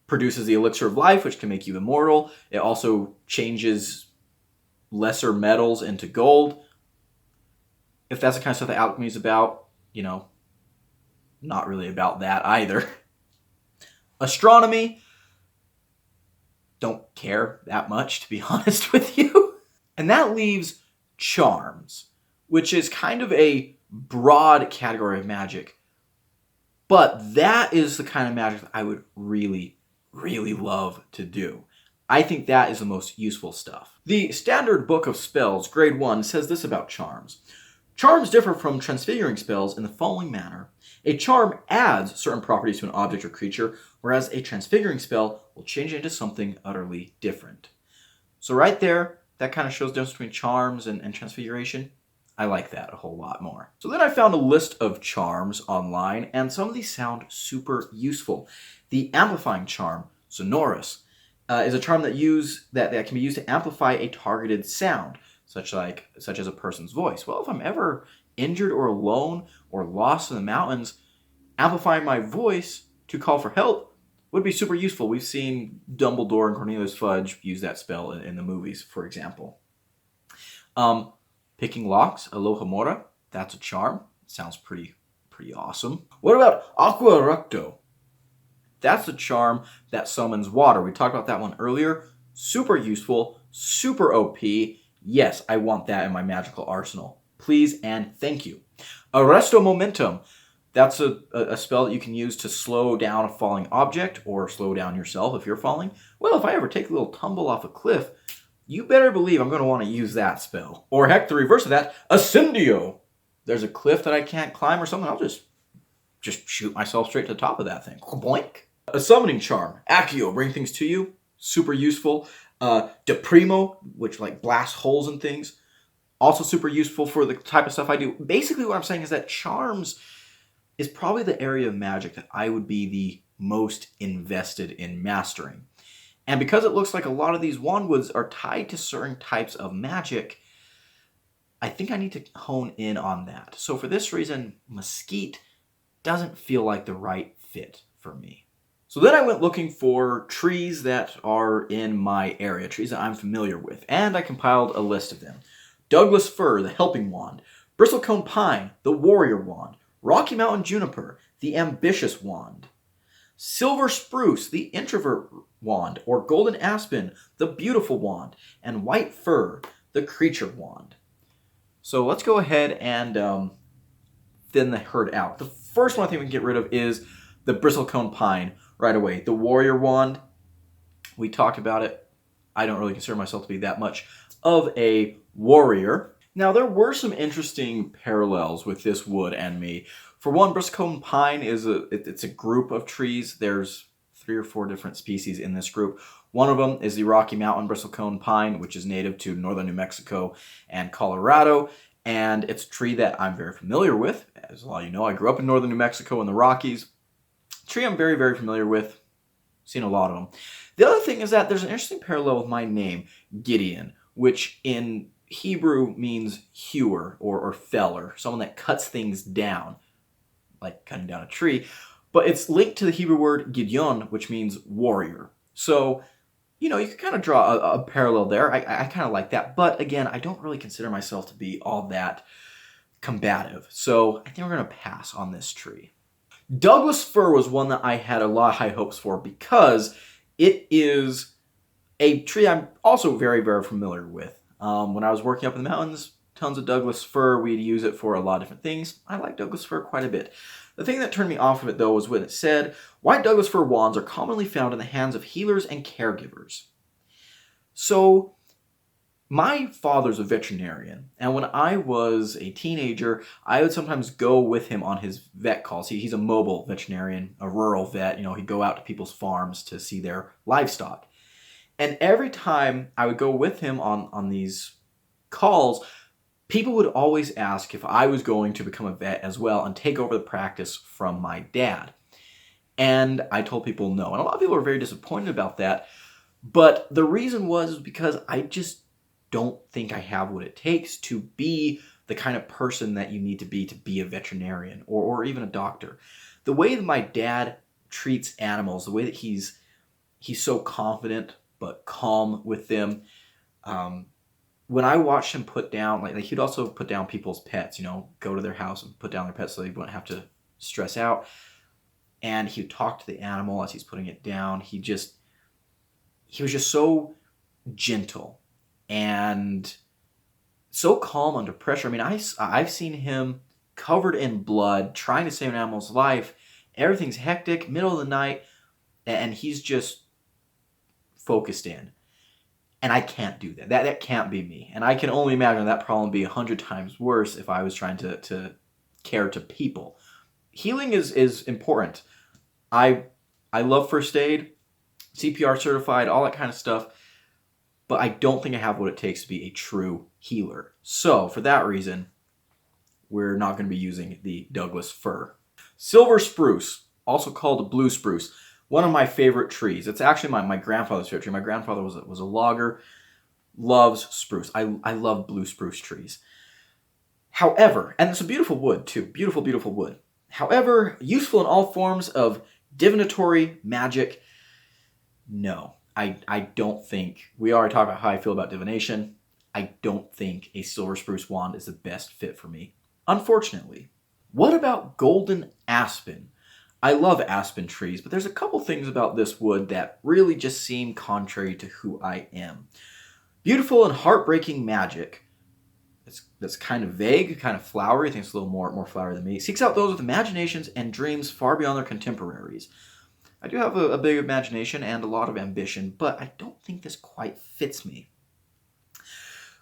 produces the elixir of life, which can make you immortal. It also changes lesser metals into gold. If that's the kind of stuff that alchemy is about, not really about that either. Astronomy, don't care that much, to be honest with you. And that leaves charms, which is kind of a broad category of magic. But that is the kind of magic that I would really, really love to do. I think that is the most useful stuff. The Standard Book of Spells, Grade 1, says this about charms. Charms differ from transfiguring spells in the following manner. A charm adds certain properties to an object or creature, whereas a transfiguring spell will change it into something utterly different. So right there, that kind of shows the difference between charms and transfiguration. I like that a whole lot more. So then I found a list of charms online, and some of these sound super useful. The amplifying charm, sonorous, is a charm that can be used to amplify a targeted sound, such as a person's voice. Well, if I'm ever injured or alone or lost in the mountains, amplifying my voice to call for help would be super useful. We've seen Dumbledore and Cornelius Fudge use that spell in the movies, for example. Picking locks, Aloha Mora, that's a charm. Sounds pretty awesome. What about Aqua Recto? That's a charm that summons water. We talked about that one earlier. Super useful, super OP. Yes, I want that in my magical arsenal. Please and thank you. Arresto Momentum. That's a spell that you can use to slow down a falling object or slow down yourself if you're falling. Well, if I ever take a little tumble off a cliff, you better believe I'm going to want to use that spell. Or heck, the reverse of that, Ascendio. There's a cliff that I can't climb or something, I'll just shoot myself straight to the top of that thing. Boink. A summoning charm, Accio, bring things to you. Super useful. Deprimo, which like blasts holes in things. Also super useful for the type of stuff I do. Basically what I'm saying is that charms is probably the area of magic that I would be the most invested in mastering. And because it looks like a lot of these wandwoods are tied to certain types of magic, I think I need to hone in on that. So for this reason, mesquite doesn't feel like the right fit for me. So then I went looking for trees that are in my area, trees that I'm familiar with, and I compiled a list of them. Douglas fir, the helping wand. Bristlecone pine, the warrior wand. Rocky Mountain juniper, the ambitious wand. silver spruce, the introvert wand, or golden aspen, the beautiful wand, and white fir, the creature wand. So let's go ahead and thin the herd out. The first one I think we can get rid of is the bristlecone pine right away. The warrior wand, we talked about it. I don't really consider myself to be that much of a warrior. Now, there were some interesting parallels with this wood and me. For one, bristlecone pine it's a group of trees. There's 3 or 4 different species in this group. One of them is the Rocky Mountain bristlecone pine, which is native to northern New Mexico and Colorado. And it's a tree that I'm very familiar with. As a lot of you know, I grew up in northern New Mexico in the Rockies. A tree I'm very, very familiar with. Seen a lot of them. The other thing is that there's an interesting parallel with my name, Gideon, which in Hebrew means hewer or feller, someone that cuts things down, like cutting down a tree. But it's linked to the Hebrew word Gideon, which means warrior. So, you can kind of draw a parallel there. I kind of like that. But again, I don't really consider myself to be all that combative. So I think we're going to pass on this tree. Douglas fir was one that I had a lot of high hopes for because it is a tree I'm also very, very familiar with. When I was working up in the mountains, tons of Douglas fir. We'd use it for a lot of different things. I like Douglas fir quite a bit. The thing that turned me off of it, though, was when it said, white Douglas fir wands are commonly found in the hands of healers and caregivers. So, my father's a veterinarian, and when I was a teenager, I would sometimes go with him on his vet calls. He's a mobile veterinarian, a rural vet. He'd go out to people's farms to see their livestock. And every time I would go with him on these calls, people would always ask if I was going to become a vet as well and take over the practice from my dad. And I told people no. And a lot of people were very disappointed about that. But the reason was because I just don't think I have what it takes to be the kind of person that you need to be a veterinarian or even a doctor. The way that my dad treats animals, the way that he's so confident but calm with them, when I watched him put down, like he'd also put down people's pets, go to their house and put down their pets so they wouldn't have to stress out. And he'd talk to the animal as he's putting it down. He was just so gentle and so calm under pressure. I mean, I've seen him covered in blood, trying to save an animal's life. Everything's hectic, middle of the night, and he's just focused in. And I can't do that. That can't be me. And I can only imagine that problem be 100 times worse if I was trying to care to people. Healing is important. I love first aid, CPR certified, all that kind of stuff. But I don't think I have what it takes to be a true healer. So for that reason, we're not going to be using the Douglas fir. Silver spruce, also called blue spruce. One of my favorite trees. It's actually my grandfather's favorite tree. My grandfather was a logger, loves spruce. I love blue spruce trees. However, and it's a beautiful wood too. Beautiful, beautiful wood. However, useful in all forms of divinatory magic. No, I don't think. We already talked about how I feel about divination. I don't think a silver spruce wand is the best fit for me, unfortunately. What about golden aspen? I love aspen trees, but there's a couple things about this wood that really just seem contrary to who I am. Beautiful and heartbreaking magic. That's kind of vague, kind of flowery. I think it's a little more flowery than me. Seeks out those with imaginations and dreams far beyond their contemporaries. I do have a big imagination and a lot of ambition, but I don't think this quite fits me.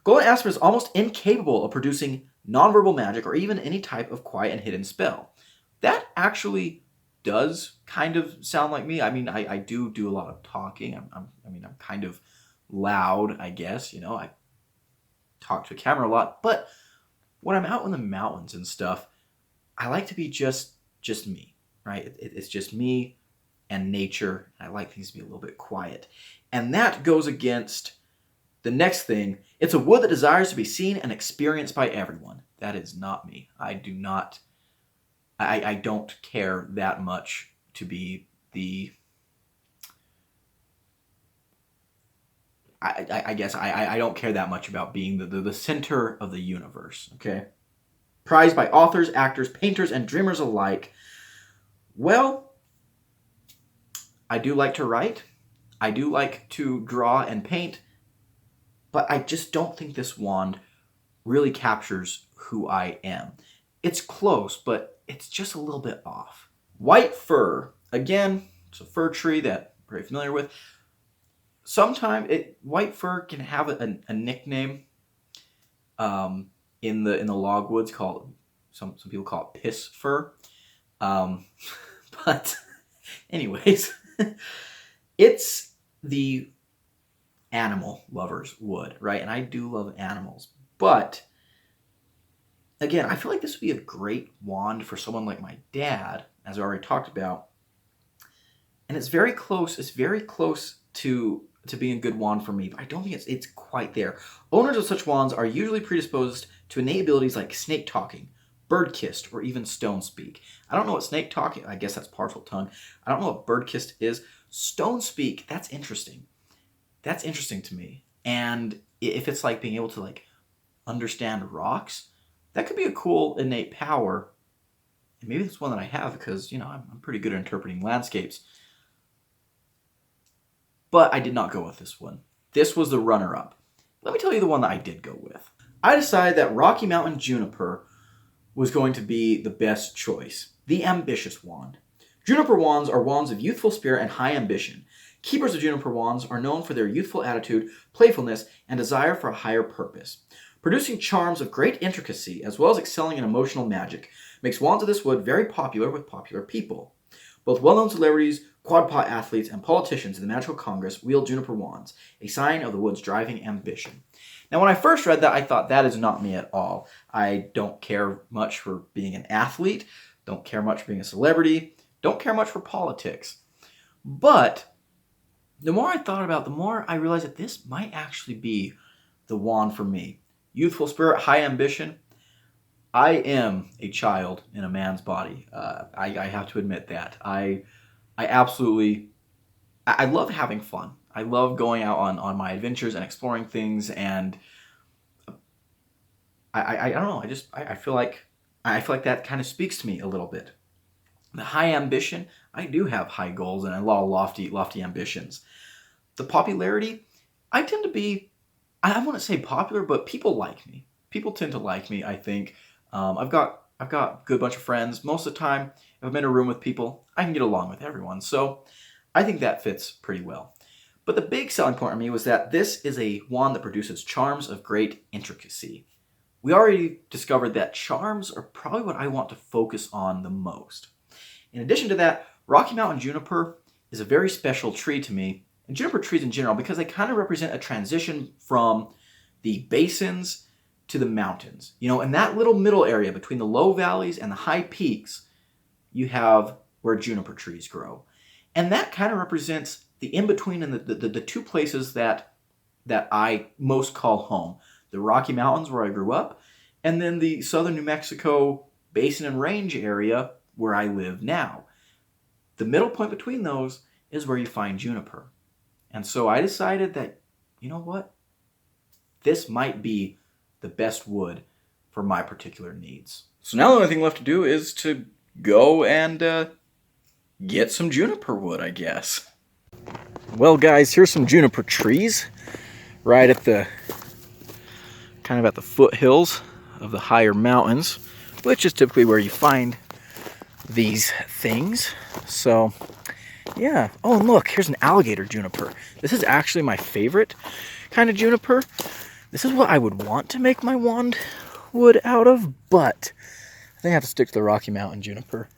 Golden aspen is almost incapable of producing nonverbal magic or even any type of quiet and hidden spell. That actually does kind of sound like me. I mean, I do a lot of talking. I'm kind of loud, I guess. I talk to a camera a lot. But when I'm out in the mountains and stuff, I like to be just me, right? It's just me and nature. I like things to be a little bit quiet. And that goes against the next thing. It's a wood that desires to be seen and experienced by everyone. That is not me. I don't care that much to be the... I guess I don't care that much about being the center of the universe, okay? Prized by authors, actors, painters, and dreamers alike. Well, I do like to write. I do like to draw and paint. But I just don't think this wand really captures who I am. It's close, but it's just a little bit off. White fir. Again, it's a fir tree that I'm very familiar with. Sometimes white fir can have a nickname in the logwoods called, some people call it piss fir. But anyways, it's the animal lover's wood, right? And I do love animals. But again, I feel like this would be a great wand for someone like my dad, as I already talked about. And it's very close. It's very close to being a good wand for me, but I don't think it's quite there. Owners of such wands are usually predisposed to innate abilities like snake talking, bird kissed, or even stone speak. I don't know what snake talking, I guess that's partial tongue. I don't know what bird kissed is. Stone speak, that's interesting. That's interesting to me. And if it's like being able to like understand rocks, that could be a cool innate power. And maybe that's one that I have because, you know, I'm pretty good at interpreting landscapes. But I did not go with this one. This was the runner-up. Let me tell you the one that I did go with. I decided that Rocky Mountain Juniper was going to be the best choice. The Ambitious Wand. Juniper wands are wands of youthful spirit and high ambition. Keepers of juniper wands are known for their youthful attitude, playfulness, and desire for a higher purpose. Producing charms of great intricacy, as well as excelling in emotional magic, makes wands of this wood very popular with popular people. Both well-known celebrities, quad-pot athletes, and politicians in the Magical Congress wield juniper wands, a sign of the wood's driving ambition. Now, when I first read that, I thought, that is not me at all. I don't care much for being an athlete, don't care much for being a celebrity, don't care much for politics. But the more I thought about it, the more I realized that this might actually be the wand for me. Youthful spirit, high ambition. I am a child in a man's body. I have to admit that. I absolutely, I love having fun. I love going out on my adventures and exploring things, and I don't know. I feel like that kind of speaks to me a little bit. The high ambition, I do have high goals and a lot of lofty ambitions. The popularity, I tend to be, I wouldn't say popular, but people like me. People tend to like me, I think. I've got a good bunch of friends. Most of the time, if I'm in a room with people, I can get along with everyone. So I think that fits pretty well. But the big selling point for me was that this is a wand that produces charms of great intricacy. We already discovered that charms are probably what I want to focus on the most. In addition to that, Rocky Mountain Juniper is a very special tree to me, and juniper trees in general, because they kind of represent a transition from the basins to the mountains. You know, in that little middle area between the low valleys and the high peaks, you have where juniper trees grow. And that kind of represents the in-between and the two places that I most call home. The Rocky Mountains, where I grew up, and then the southern New Mexico basin and range area where I live now. The middle point between those is where you find juniper. And so I decided that, you know what? This might be the best wood for my particular needs. So now the only thing left to do is to go and get some juniper wood, I guess. Well, guys, here's some juniper trees right at the kind of at the foothills of the higher mountains, which is typically where you find these things. So yeah. Oh, and look, here's an alligator juniper. This is actually my favorite kind of juniper. This is what I would want to make my wand wood out of, but I think I have to stick to the Rocky Mountain juniper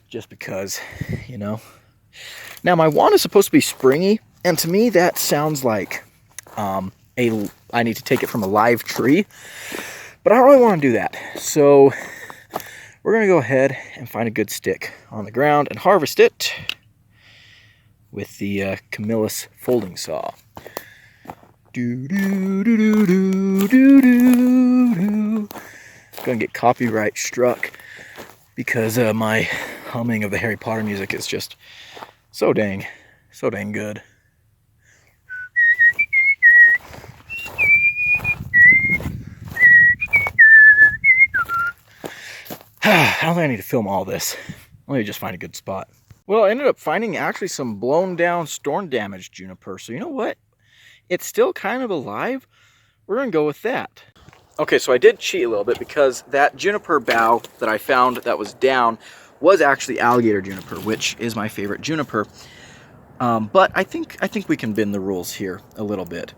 just because, you know. Now, my wand is supposed to be springy, and to me that sounds like I need to take it from a live tree, but I don't really want to do that. So we're going to go ahead and find a good stick on the ground and harvest it with the Camillus folding saw. Do do do do do do do do. Gonna get copyright struck because my humming of the Harry Potter music is just so dang good. I don't think I need to film all this. Let me just find a good spot. Well, I ended up finding actually some blown down storm damaged juniper. So you know what? It's still kind of alive. We're gonna go with that. Okay, so I did cheat a little bit because that juniper bough that I found that was down was actually alligator juniper, which is my favorite juniper. But I think we can bend the rules here a little bit.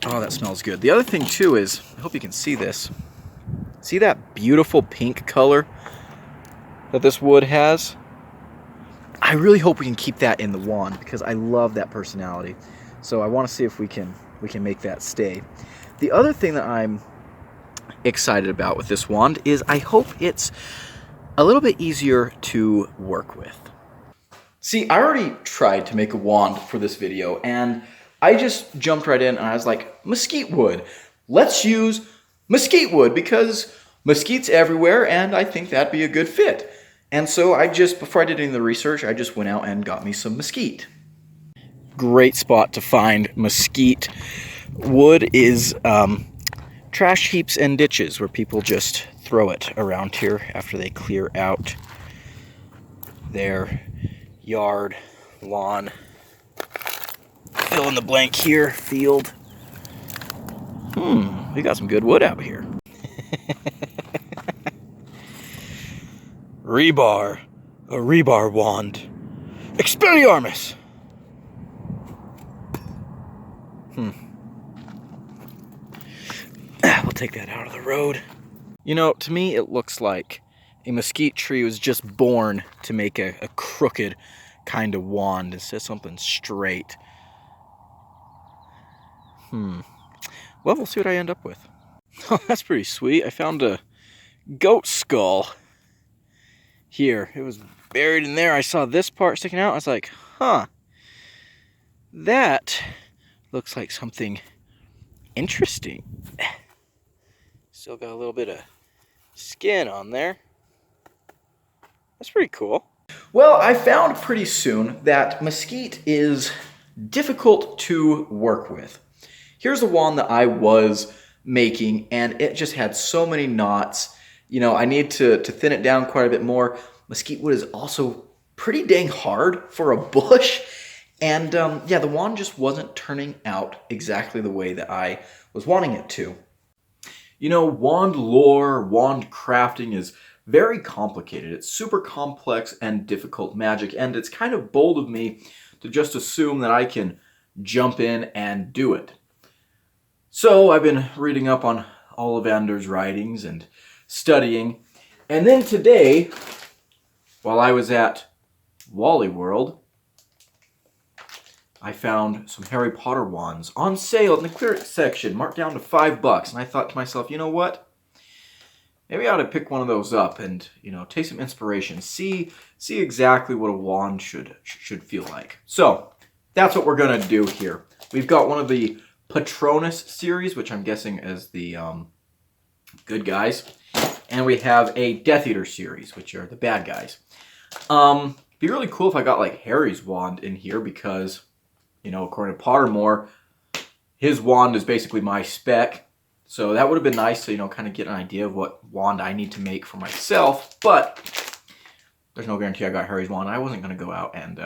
Oh, that smells good. The other thing too is, I hope you can see this. See that beautiful pink color that this wood has? I really hope we can keep that in the wand because I love that personality. So I want to see if we can make that stay. The other thing that I'm excited about with this wand is I hope it's a little bit easier to work with. See, I already tried to make a wand for this video and I just jumped right in and I was like, mesquite wood. Let's use mesquite wood because mesquite's everywhere and I think that'd be a good fit. And so before I did any of the research, I just went out and got me some mesquite. Great spot to find mesquite wood is trash heaps and ditches where people just throw it around here after they clear out their yard, lawn, fill in the blank here, field. We got some good wood out here. Rebar, a rebar wand. Expelliarmus! We'll take that out of the road. You know, to me it looks like a mesquite tree was just born to make a crooked kind of wand instead of something straight. Well, we'll see what I end up with. Oh, that's pretty sweet. I found a goat skull here. It was buried in there. I saw this part sticking out. I was like, huh, that looks like something interesting. Still got a little bit of skin on there. That's pretty cool. Well, I found pretty soon that mesquite is difficult to work with. Here's the wand that I was making, and it just had so many knots. You know, I need to thin it down quite a bit more. Mesquite wood is also pretty dang hard for a bush. And yeah, the wand just wasn't turning out exactly the way that I was wanting it to. You know, wand lore, wand crafting is very complicated. It's super complex and difficult magic, and it's kind of bold of me to just assume that I can jump in and do it. So I've been reading up on Ollivander's writings and studying, and then today, while I was at Wally World, I found some Harry Potter wands on sale in the clearance section, marked down to $5, and I thought to myself, you know what? Maybe I ought to pick one of those up and, you know, take some inspiration, see exactly what a wand should feel like. So that's what we're gonna do here. We've got one of the Patronus series, which I'm guessing is the good guys, and we have a Death Eater series, which are the bad guys. Be really cool if I got like Harry's wand in here because, you know, according to Pottermore, his wand is basically my spec. So that would have been nice to, you know, kind of get an idea of what wand I need to make for myself. But there's no guarantee I got Harry's wand. I wasn't going to go out and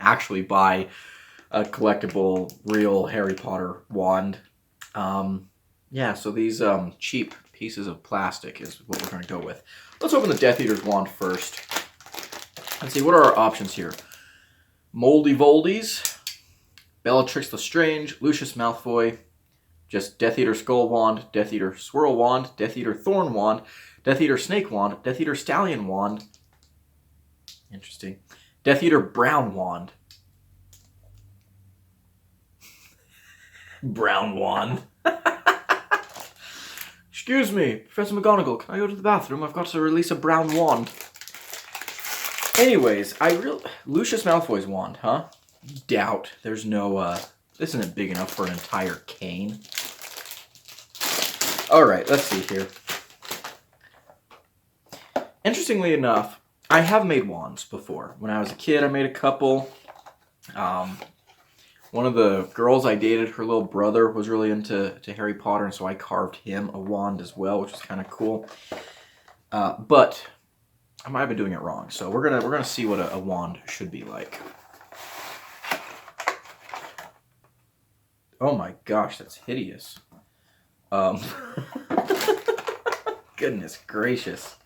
actually buy a collectible, real Harry Potter wand. Yeah, so these cheap pieces of plastic is what we're going to go with. Let's open the Death Eater's wand first. Let's see, what are our options here? Moldy Voldies, Bellatrix Lestrange, Lucius Malfoy, just Death Eater Skull Wand, Death Eater Swirl Wand, Death Eater Thorn Wand, Death Eater Snake Wand, Death Eater Stallion Wand. Interesting. Death Eater Brown Wand. Brown Wand. Excuse me, Professor McGonagall, can I go to the bathroom? I've got to release a brown wand. Anyways, Lucius Malfoy's wand, huh? Doubt. There's no, this isn't big enough for an entire cane. Alright, let's see here. Interestingly enough, I have made wands before. When I was a kid, I made a couple. One of the girls I dated, her little brother was really into Harry Potter, and so I carved him a wand as well, which was kind of cool. But I might have been doing it wrong. So we're gonna see what a wand should be like. Oh my gosh, that's hideous. Goodness gracious.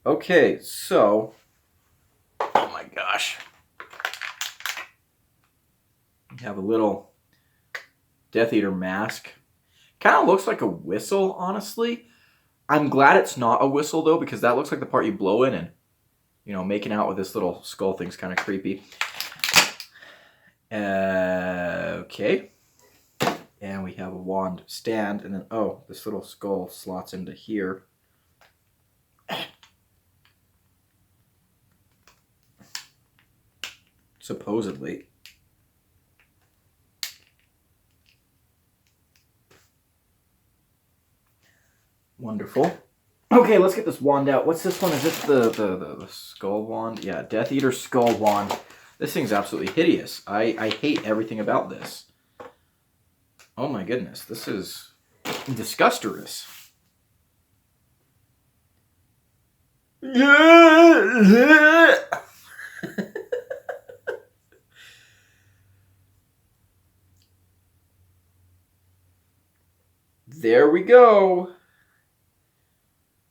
Okay, so, oh my gosh. We have a little Death Eater mask. Kind of looks like a whistle, honestly. I'm glad it's not a whistle, though, because that looks like the part you blow in, and, you know, making out with this little skull thing's kind of creepy. Okay. And we have a wand stand, and then, oh, this little skull slots into here. Supposedly. Wonderful. Okay, let's get this wand out. What's this one? Is this the skull wand? Yeah, Death Eater skull wand. This thing's absolutely hideous. I hate everything about this. Oh my goodness, this is disgusterous. There we go.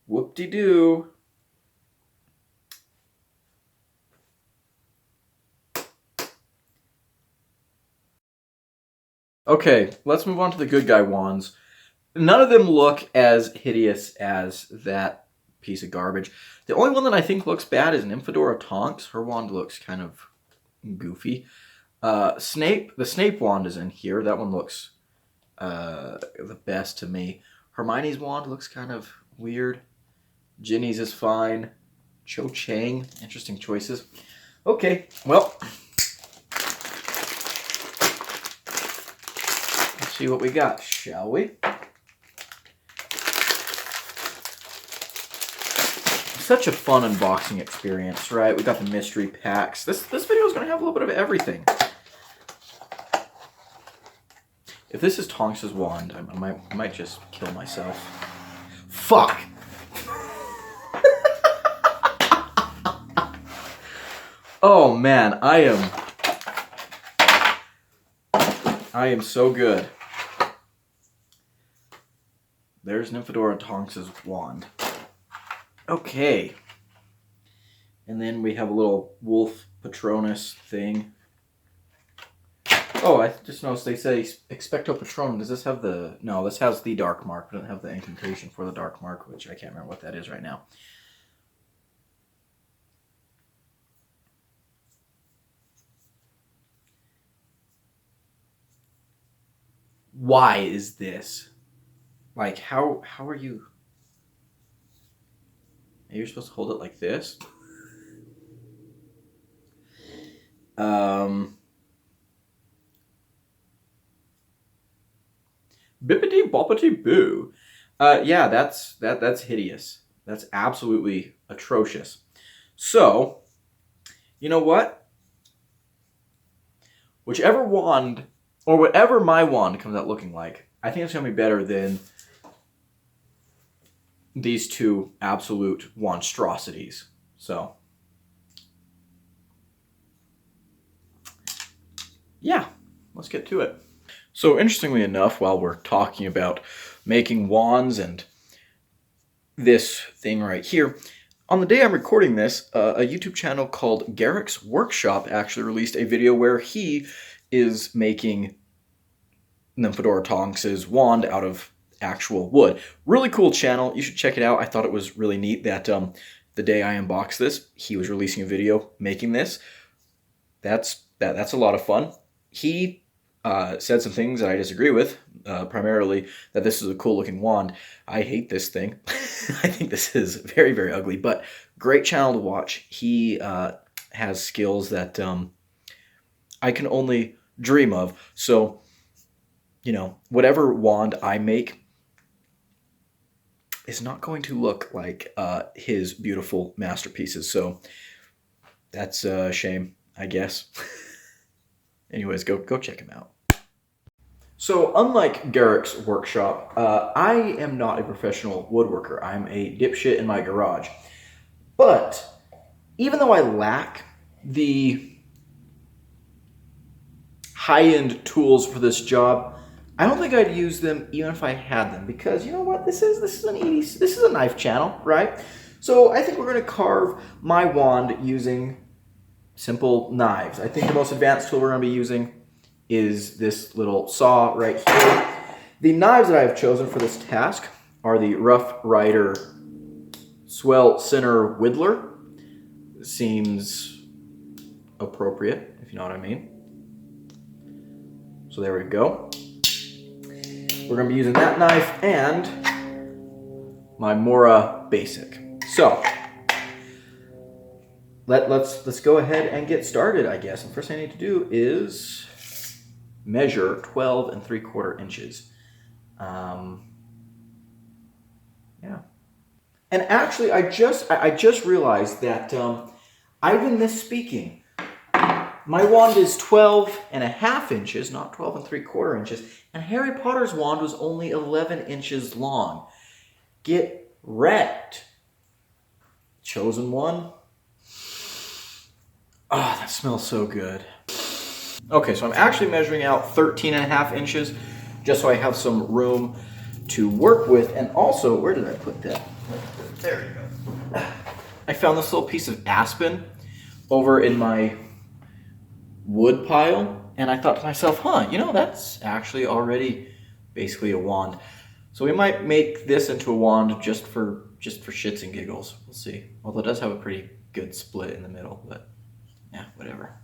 Whoop-de-doo. Okay, let's move on to the good guy wands. None of them look as hideous as that piece of garbage. The only one that I think looks bad is Nymphadora Tonks. Her wand looks kind of goofy. The Snape wand is in here. That one looks the best to me. Hermione's wand looks kind of weird. Ginny's is fine. Cho Chang, interesting choices. Okay, well, let's see what we got, shall we? Such a fun unboxing experience, right? We got the mystery packs. This video is going to have a little bit of everything. If this is Tonks' wand, I might just kill myself. Fuck! Oh man, I am so good. There's Nymphadora Tonks' wand. Okay. And then we have a little wolf Patronus thing. Oh, I just noticed they say Expecto Patronum. Does this have the... No, this has the Dark Mark, but it doesn't have the incantation for the Dark Mark, which I can't remember what that is right now. Why is this? Like, how are you... Maybe you're supposed to hold it like this? Bippity boppity boo. Yeah, that's hideous. That's absolutely atrocious. So, you know what? Whichever wand, or whatever my wand comes out looking like, I think it's going to be better than these two absolute monstrosities. So, yeah, let's get to it. So interestingly enough, while we're talking about making wands and this thing right here, on the day I'm recording this, a YouTube channel called Garrick's Workshop actually released a video where he is making Nymphadora Tonks' wand out of actual wood. Really cool channel. You should check it out. I thought it was really neat that the day I unboxed this, he was releasing a video making this. That's a lot of fun. He said some things that I disagree with, primarily that this is a cool looking wand. I hate this thing. I think this is very, very ugly, but great channel to watch. He has skills that I can only dream of. So, you know, whatever wand I make is not going to look like his beautiful masterpieces. So that's a shame, I guess. Anyways, go check him out. So, unlike Garrick's Workshop, I am not a professional woodworker. I'm a dipshit in my garage. But even though I lack the high-end tools for this job, I don't think I'd use them even if I had them, because you know what? This is an EDC, this is a knife channel, right? So I think we're going to carve my wand using simple knives. I think the most advanced tool we're going to be using is this little saw right here. The knives that I have chosen for this task are the Rough Rider Swell Center Whittler. Seems appropriate, if you know what I mean. So there we go. We're going to be using that knife and my Mora Basic. So let's go ahead and get started, I guess. And first thing I need to do is measure 12 3/4 inches. Yeah. And actually, I just realized that I've been misspeaking. My wand is 12.5 inches, not 12 3/4 inches, and Harry Potter's wand was only 11 inches long. Get wrecked. Chosen one. Oh, that smells so good. Okay, so I'm actually measuring out 13.5 inches, just so I have some room to work with. And also, where did I put that? There you go. I found this little piece of aspen over in my wood pile, and I thought to myself, you know, that's actually already basically a wand. So we might make this into a wand just for shits and giggles. We'll see. Although it does have a pretty good split in the middle, but yeah, whatever.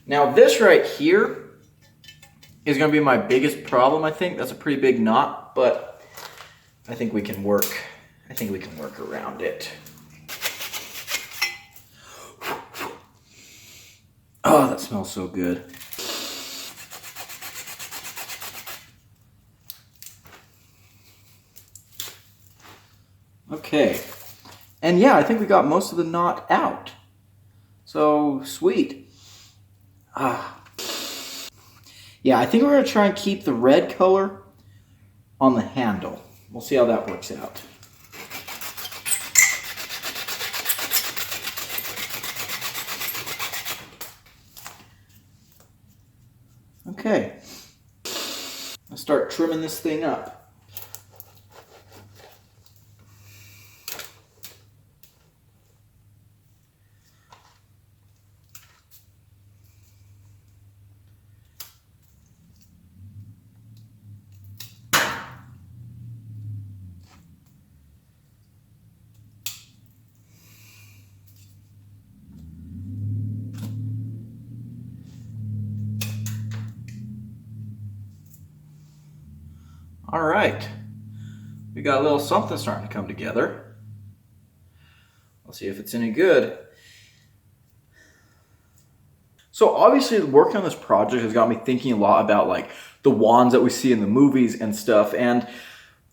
Now this right here is going to be my biggest problem, I think. That's a pretty big knot, but I think we can work. I think we can work around it. Oh, that smells so good. Okay. And yeah, I think we got most of the knot out. So, sweet. Yeah, I think we're going to try and keep the red color on the handle. We'll see how that works out. Okay. Let's start trimming this thing up. All right, we got a little something starting to come together. Let's see if it's any good. So obviously working on this project has got me thinking a lot about like the wands that we see in the movies and stuff. And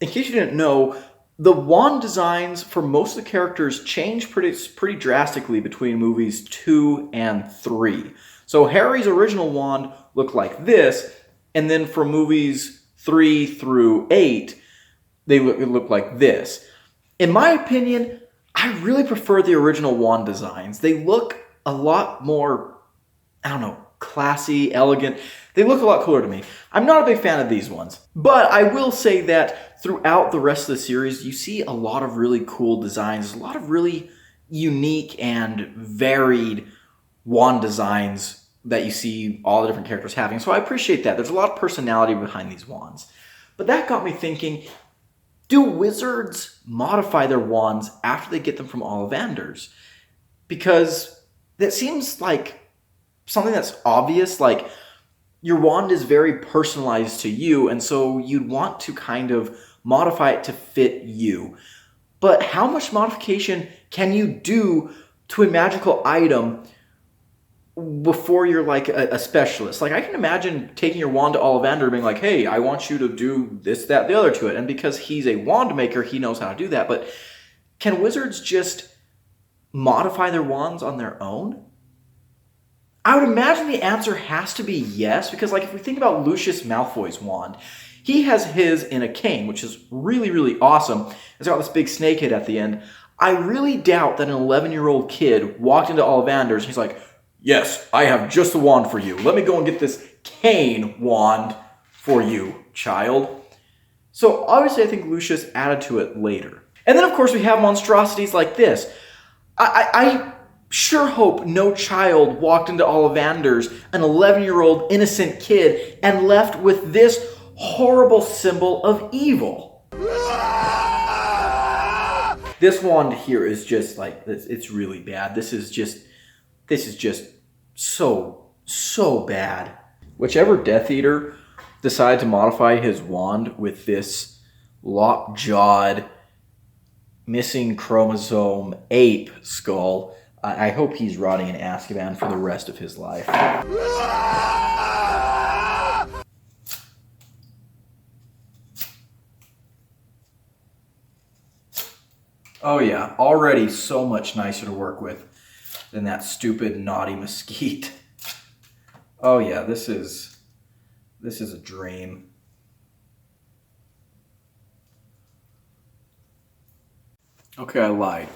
in case you didn't know, the wand designs for most of the characters change pretty drastically between movies 2 and 3. So Harry's original wand looked like this, and then for movies 3 through 8, they look like this. In my opinion, I really prefer the original wand designs. They look a lot more, I don't know, classy, elegant. They look a lot cooler to me. I'm not a big fan of these ones. But I will say that throughout the rest of the series, you see a lot of really cool designs, a lot of really unique and varied wand designs that you see all the different characters having. So I appreciate that. There's a lot of personality behind these wands. But that got me thinking, do wizards modify their wands after they get them from Ollivanders? Because that seems like something that's obvious. Like, your wand is very personalized to you, and so you'd want to kind of modify it to fit you. But how much modification can you do to a magical item before you're like a specialist? Like, I can imagine taking your wand to Ollivander and being like, hey, I want you to do this, that, the other to it. And because he's a wand maker, he knows how to do that. But can wizards just modify their wands on their own? I would imagine the answer has to be yes, because like if we think about Lucius Malfoy's wand, he has his in a cane, which is really, really awesome. It's got this big snake head at the end. I really doubt that an 11-year-old kid walked into Ollivander's and he's like, yes, I have just the wand for you. Let me go and get this cane wand for you, child. So obviously I think Lucius added to it later. And then of course we have monstrosities like this. I sure hope no child walked into Ollivander's, an 11-year-old innocent kid, and left with this horrible symbol of evil. This wand here is just like, it's really bad. This is just so bad. Whichever Death Eater decided to modify his wand with this lockjawed, missing chromosome ape skull, I hope he's rotting in Azkaban for the rest of his life. Oh yeah, already so much nicer to work with than that stupid naughty mesquite. Oh yeah, this is a dream. Okay, I lied.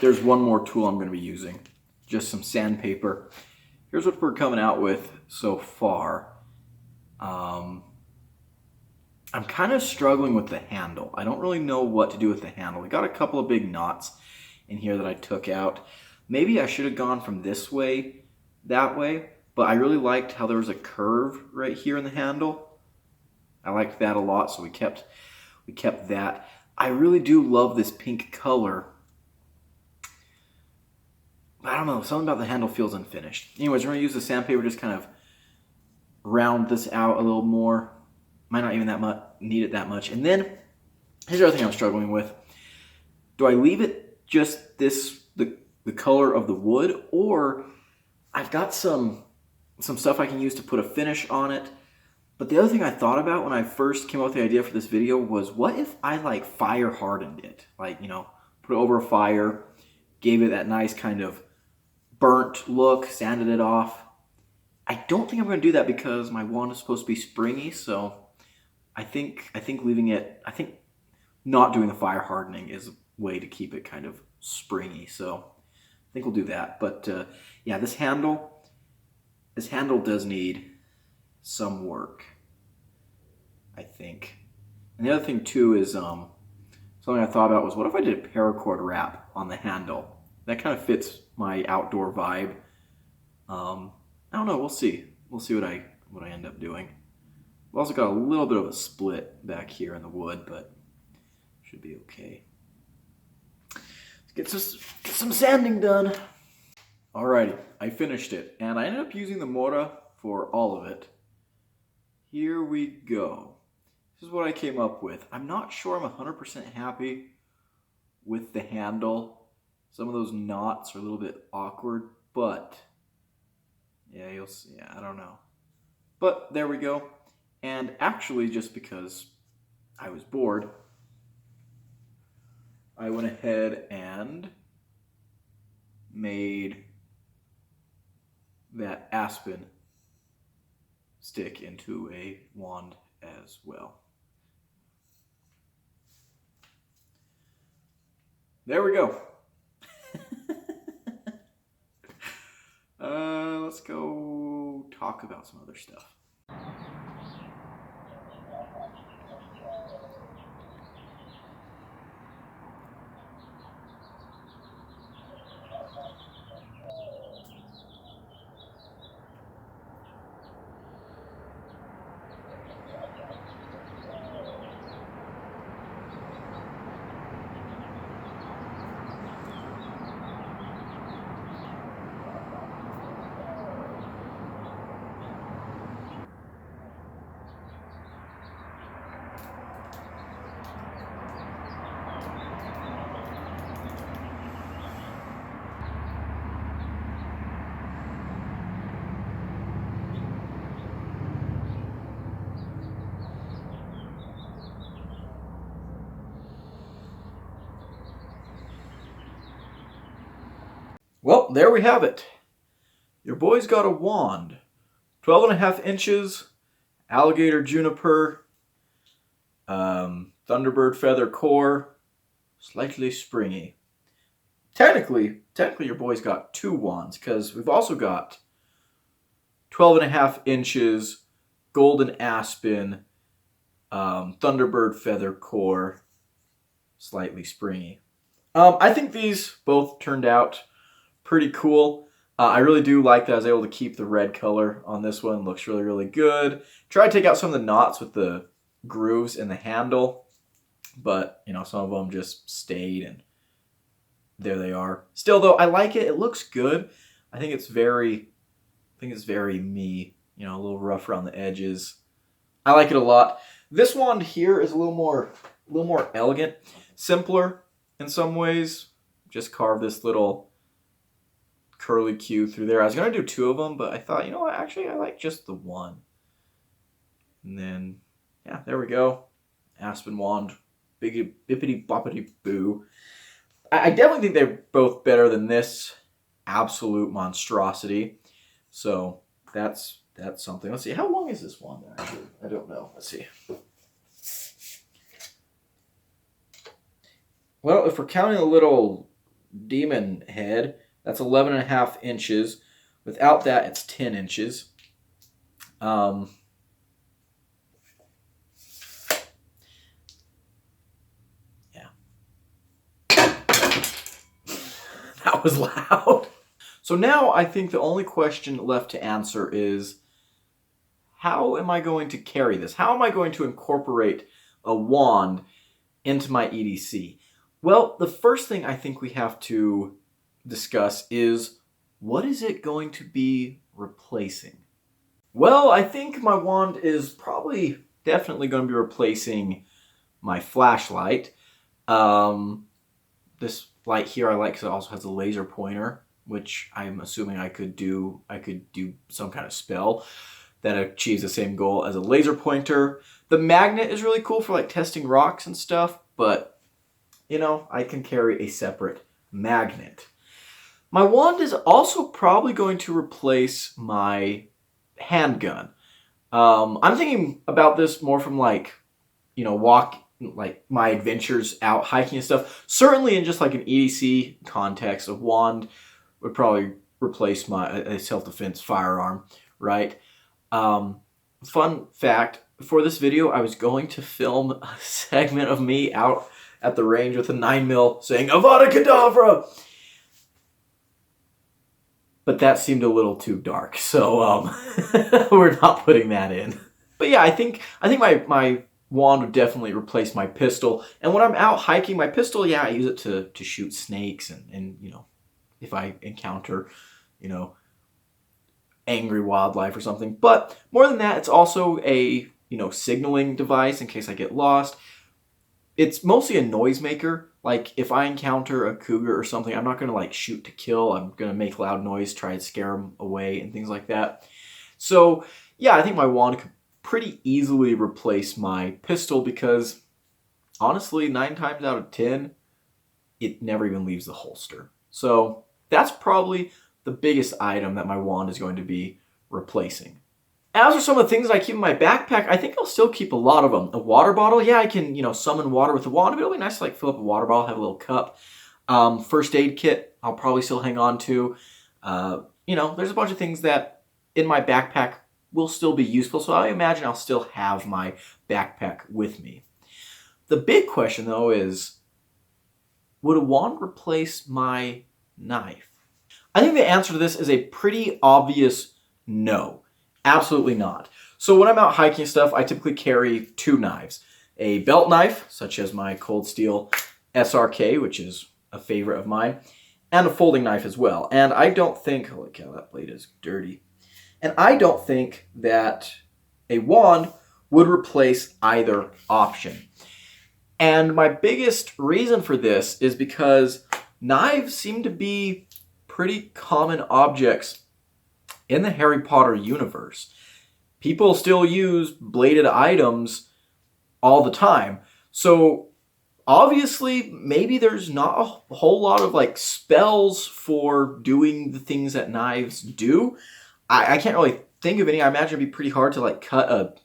There's one more tool I'm going to be using. Just some sandpaper. Here's what we're coming out with so far. I'm kind of struggling with the handle. I don't really know what to do with the handle. We got a couple of big knots in here that I took out. Maybe I should have gone from this way, that way, but I really liked how there was a curve right here in the handle. I liked that a lot, so we kept that. I really do love this pink color. I don't know, something about the handle feels unfinished. Anyways, we're going to use the sandpaper, just kind of round this out a little more. Might not even need it that much. And then, here's the other thing I'm struggling with. Do I leave it just the color of the wood, or I've got some stuff I can use to put a finish on it. But the other thing I thought about when I first came up with the idea for this video was, what if I like fire hardened it? Like, you know, put it over a fire, gave it that nice kind of burnt look, sanded it off. I don't think I'm going to do that because my wand is supposed to be springy, so I think not doing the fire hardening is a way to keep it kind of springy. So I think we'll do that. But yeah, this handle does need some work, I think. And the other thing too is something I thought about was, what if I did a paracord wrap on the handle? That kind of fits my outdoor vibe. I don't know. We'll see. We'll see what I end up doing. We've also got a little bit of a split back here in the wood, but should be okay. Let's get some sanding done. Alrighty, I finished it, and I ended up using the Mora for all of it. Here we go. This is what I came up with. I'm not sure I'm 100% happy with the handle. Some of those knots are a little bit awkward, but yeah, you'll see. Yeah, I don't know. But there we go. And actually, just because I was bored, I went ahead and made that aspen stick into a wand as well. There we go. Let's go talk about some other stuff. Well, there we have it. Your boy's got a wand. 12.5 inches, alligator juniper, thunderbird feather core, slightly springy. Technically your boy's got 2 wands, because we've also got 12.5 inches, golden aspen, thunderbird feather core, slightly springy. I think these both turned out pretty cool. I really do like that I was able to keep the red color on this one. Looks really, really good. Try to take out some of the knots with the grooves in the handle, but some of them just stayed, and there they are. Still though, I like it. It looks good. I think it's very me. A little rough around the edges. I like it a lot. This wand here is a little more elegant, simpler in some ways. Just carve this little curly Q through there. I was gonna do 2 of them, but I thought, what? Actually, I like just the one. And then, yeah, there we go. Aspen wand, big bippity boppity boo. I definitely think they're both better than this absolute monstrosity. So that's something. Let's see. How long is this wand actually? I don't know. Let's see. Well, if we're counting a little demon head, that's 11.5 inches. Without that, it's 10 inches. Yeah. That was loud. So now I think the only question left to answer is, how am I going to carry this? How am I going to incorporate a wand into my EDC? Well, the first thing I think we have to discuss is, what is it going to be replacing? Well, I think my wand is definitely going to be replacing my flashlight. This light here I like because it also has a laser pointer, which I'm assuming I could do some kind of spell that achieves the same goal as a laser pointer. The magnet is really cool for like testing rocks and stuff, but I can carry a separate magnet. My wand is also probably going to replace my handgun. I'm thinking about this more from like my adventures out hiking and stuff. Certainly in just like an EDC context, a wand would probably replace a self-defense firearm, right? Fun fact, for this video, I was going to film a segment of me out at the range with a 9mm saying, Avada Kedavra! But that seemed a little too dark, so we're not putting that in. But yeah, I think my wand would definitely replace my pistol. And when I'm out hiking, my pistol, yeah, I use it to shoot snakes and if I encounter, angry wildlife or something. But more than that, it's also a, signaling device in case I get lost. It's mostly a noisemaker. Like, if I encounter a cougar or something, I'm not going to, like, shoot to kill. I'm going to make loud noise, try to scare them away and things like that. So, yeah, I think my wand could pretty easily replace my pistol because, honestly, 9 times out of 10, it never even leaves the holster. So, that's probably the biggest item that my wand is going to be replacing. As for some of the things that I keep in my backpack, I think I'll still keep a lot of them. A water bottle, yeah, I can, summon water with a wand, but it'll be nice to, fill up a water bottle, have a little cup. First aid kit, I'll probably still hang on to. There's a bunch of things that in my backpack will still be useful, so I imagine I'll still have my backpack with me. The big question, though, is, would a wand replace my knife? I think the answer to this is a pretty obvious no. Absolutely not. So when I'm out hiking stuff, I typically carry 2 knives. A belt knife, such as my Cold Steel SRK, which is a favorite of mine, and a folding knife as well. And I don't think, holy cow, that blade is dirty. And I don't think that a wand would replace either option. And my biggest reason for this is because knives seem to be pretty common objects in the Harry Potter universe. People still use bladed items all the time. So Obviously, maybe there's not a whole lot of like spells for doing the things that knives do. I can't really think of any. I imagine it'd be pretty hard to like cut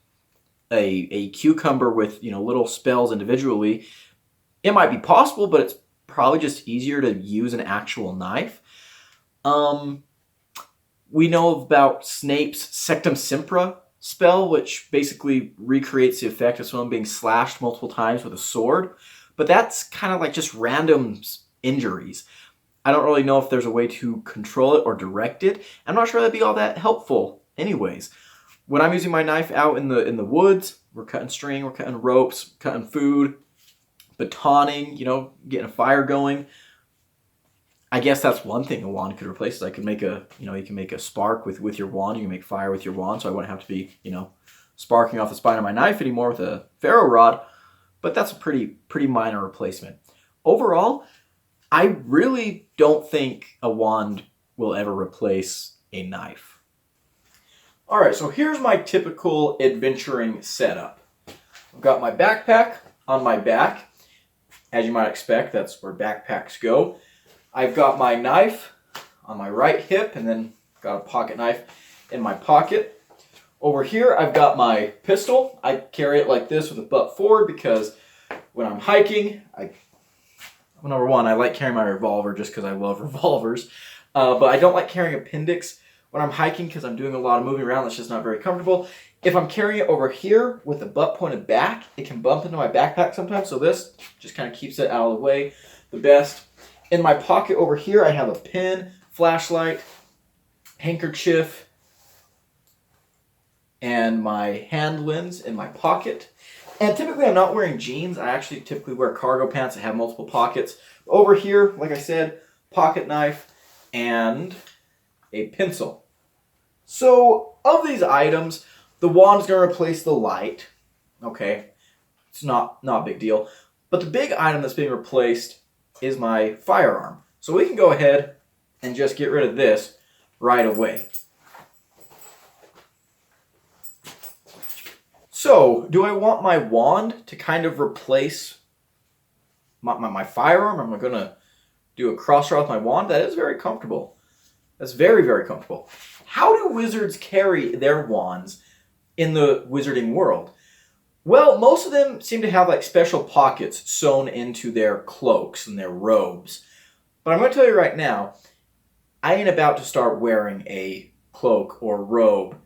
a cucumber with, little spells individually. It might be possible, but it's probably just easier to use an actual knife. We know about Snape's Sectum Sempra spell, which basically recreates the effect of someone being slashed multiple times with a sword. But that's kind of like just random injuries. I don't really know if there's a way to control it or direct it. I'm not sure that'd be all that helpful anyways. When I'm using my knife out in the woods, we're cutting string, we're cutting ropes, cutting food, batoning, getting a fire going. I guess that's one thing a wand could replace. Is I could make you can make a spark with your wand. You can make fire with your wand, so I wouldn't have to be, sparking off the spine of my knife anymore with a ferro rod. But that's a pretty minor replacement. Overall, I really don't think a wand will ever replace a knife. All right, so here's my typical adventuring setup. I've got my backpack on my back. As you might expect, that's where backpacks go. I've got my knife on my right hip, and then got a pocket knife in my pocket. Over here, I've got my pistol. I carry it like this with the butt forward because when I'm hiking, number one, I like carrying my revolver just because I love revolvers. But I don't like carrying appendix when I'm hiking because I'm doing a lot of moving around. That's just not very comfortable. If I'm carrying it over here with the butt pointed back, it can bump into my backpack sometimes. So this just kind of keeps it out of the way the best. In my pocket over here, I have a pen, flashlight, handkerchief, and my hand lens in my pocket. And typically I'm not wearing jeans. I actually typically wear cargo pants that have multiple pockets. Over here, like I said, pocket knife and a pencil. So of these items, the wand's going to replace the light. Okay, it's not a big deal. But the big item that's being replaced is my firearm. So we can go ahead and just get rid of this right away. So, do I want my wand to kind of replace my firearm? Am I going to do a cross draw with my wand? That is very comfortable. That's very, very comfortable. How do wizards carry their wands in the wizarding world? Well, most of them seem to have like special pockets sewn into their cloaks and their robes. But I'm going to tell you right now, I ain't about to start wearing a cloak or robe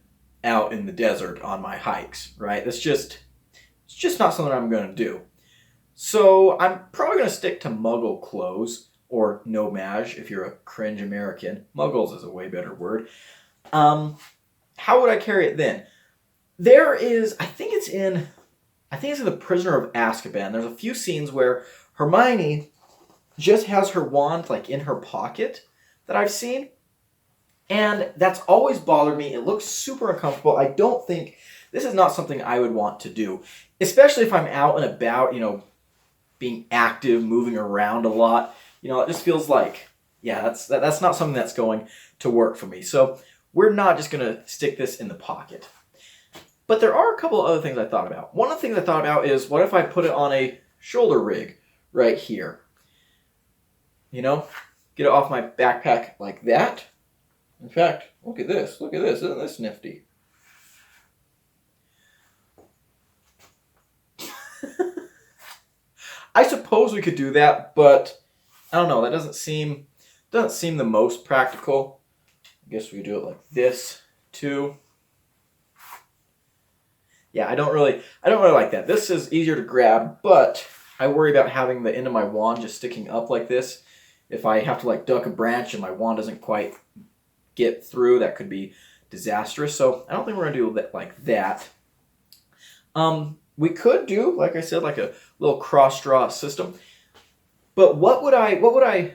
out in the desert on my hikes, right? It's just not something I'm going to do. So I'm probably going to stick to muggle clothes, or nomage if you're a cringe American. Muggles is a way better word. How would I carry it then? There is, I think it's in The Prisoner of Azkaban. There's a few scenes where Hermione just has her wand like in her pocket that I've seen. And that's always bothered me. It looks super uncomfortable. I don't think, this is not something I would want to do. Especially if I'm out and about, being active, moving around a lot. It just feels like, yeah, that's not something that's going to work for me. So we're not just going to stick this in the pocket. But there are a couple of other things I thought about. One of the things I thought about is, what if I put it on a shoulder rig right here? Get it off my backpack like that. In fact, look at this. Isn't this nifty? I suppose we could do that, but I don't know. That doesn't seem the most practical. I guess we do it like this too. Yeah, I don't really like that. This is easier to grab, but I worry about having the end of my wand just sticking up like this. If I have to like duck a branch and my wand doesn't quite get through, that could be disastrous. So I don't think we're gonna do it like that. We could do, like I said, like a little cross draw system. But what would I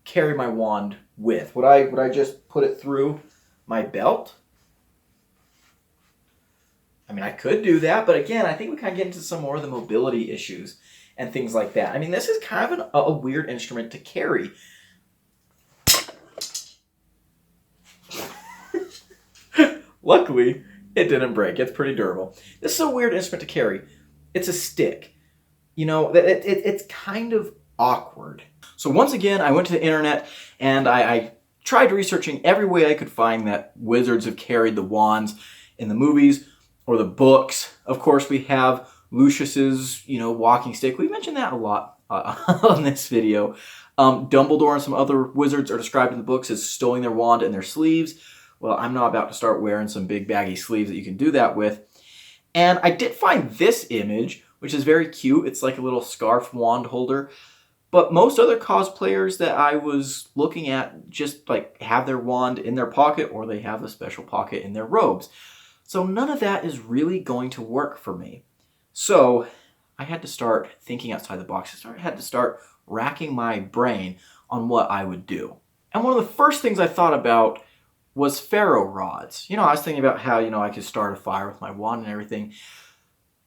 carry my wand with? Would I just put it through my belt? I mean, I could do that, but again, I think we kind of get into some more of the mobility issues and things like that. I mean, this is kind of a weird instrument to carry. Luckily, it didn't break. It's pretty durable. This is a weird instrument to carry. It's a stick. it's kind of awkward. So once again, I went to the internet and I tried researching every way I could find that wizards have carried the wands in the movies or the books. Of course, we have Lucius's, walking stick. We mentioned that a lot on this video. Dumbledore and some other wizards are described in the books as stowing their wand in their sleeves. Well, I'm not about to start wearing some big baggy sleeves that you can do that with. And I did find this image, which is very cute. It's like a little scarf wand holder. But most other cosplayers that I was looking at just like have their wand in their pocket, or they have a special pocket in their robes. So none of that is really going to work for me. So I had to start thinking outside the box. I had to start racking my brain on what I would do. And one of the first things I thought about was ferro rods. I was thinking about how, I could start a fire with my wand and everything.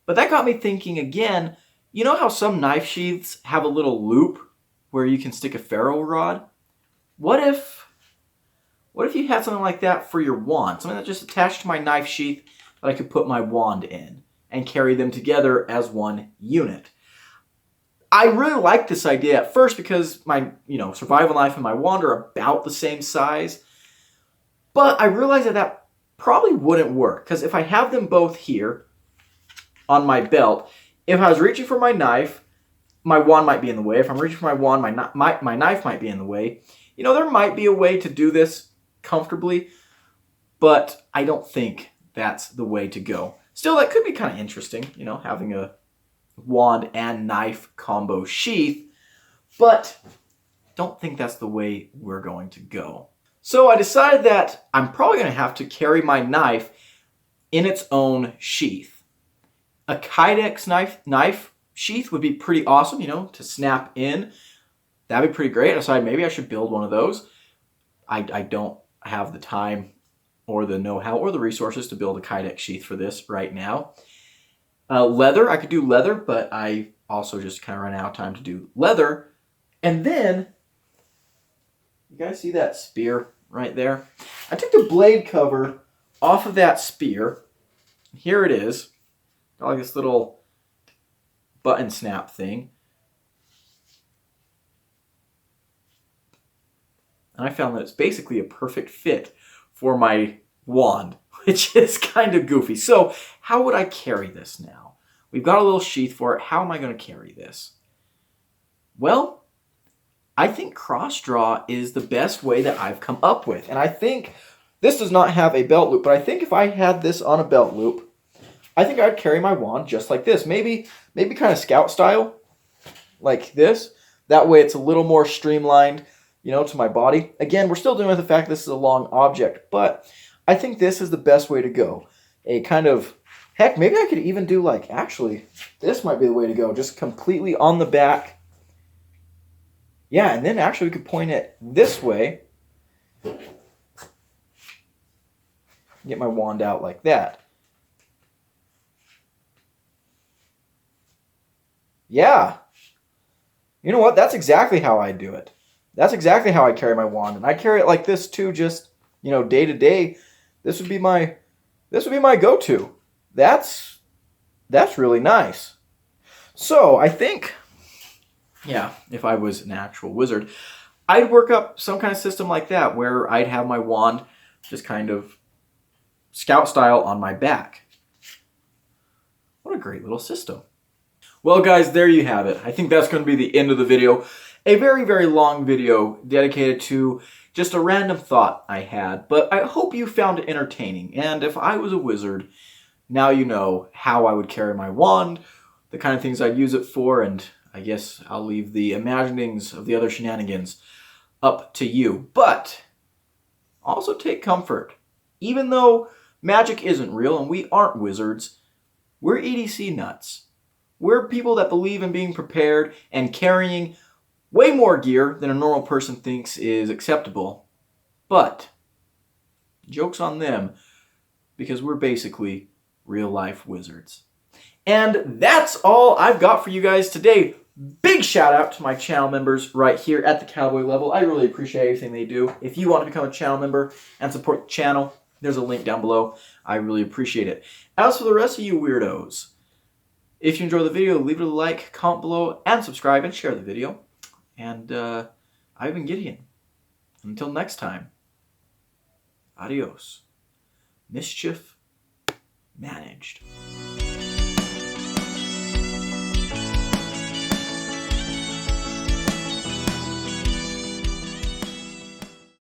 But that got me thinking again, how some knife sheaths have a little loop where you can stick a ferro rod? What if you had something like that for your wand? Something that just attached to my knife sheath that I could put my wand in and carry them together as one unit. I really liked this idea at first because my, survival knife and my wand are about the same size. But I realized that probably wouldn't work, because if I have them both here on my belt, if I was reaching for my knife, my wand might be in the way. If I'm reaching for my wand, my knife might be in the way. There might be a way to do this comfortably, but I don't think that's the way to go. Still, that could be kind of interesting, having a wand and knife combo sheath, but don't think that's the way we're going to go. So I decided that I'm probably going to have to carry my knife in its own sheath. A Kydex knife sheath would be pretty awesome, to snap in. That'd be pretty great. I decided maybe I should build one of those. I don't have the time or the know-how or the resources to build a Kydex sheath for this right now. Leather, I could do leather, but I also just kind of ran out of time to do leather. And then, you guys see that spear right there? I took the blade cover off of that spear. Here it is. Got like this little button snap thing. And I found that it's basically a perfect fit for my wand, which is kind of goofy. So how would I carry this now? We've got a little sheath for it. How am I going to carry this? Well, I think cross draw is the best way that I've come up with. And I think this does not have a belt loop, but I think if I had this on a belt loop, I think I'd carry my wand just like this. Maybe kind of scout style, like this. That way it's a little more streamlined, to my body. Again, we're still dealing with the fact this is a long object, but I think this is the best way to go. A kind of, heck, maybe I could even do actually, this might be the way to go. Just completely on the back. Yeah, and then actually we could point it this way. Get my wand out like that. Yeah. You know what? That's exactly how I do it. That's exactly how I carry my wand. And I carry it like this too, just, day to day. This would be my go-to. That's really nice. So I think, yeah, if I was an actual wizard, I'd work up some kind of system like that where I'd have my wand just kind of scout style on my back. What a great little system. Well, guys, there you have it. I think that's going to be the end of the video. A very, very long video dedicated to just a random thought I had, but I hope you found it entertaining. And if I was a wizard, now you know how I would carry my wand, the kind of things I'd use it for, and I guess I'll leave the imaginings of the other shenanigans up to you. But also take comfort. Even though magic isn't real and we aren't wizards, we're EDC nuts. We're people that believe in being prepared and carrying way more gear than a normal person thinks is acceptable. But joke's on them, because we're basically real-life wizards. And that's all I've got for you guys today. Big shout out to my channel members right here at the Cowboy level. I really appreciate everything they do. If you want to become a channel member and support the channel, there's a link down below. I really appreciate it. As for the rest of you weirdos, If you enjoyed the video, leave it a like, comment below, and subscribe, and share the video. And I've been Gideon. Until next time, adios. Mischief managed.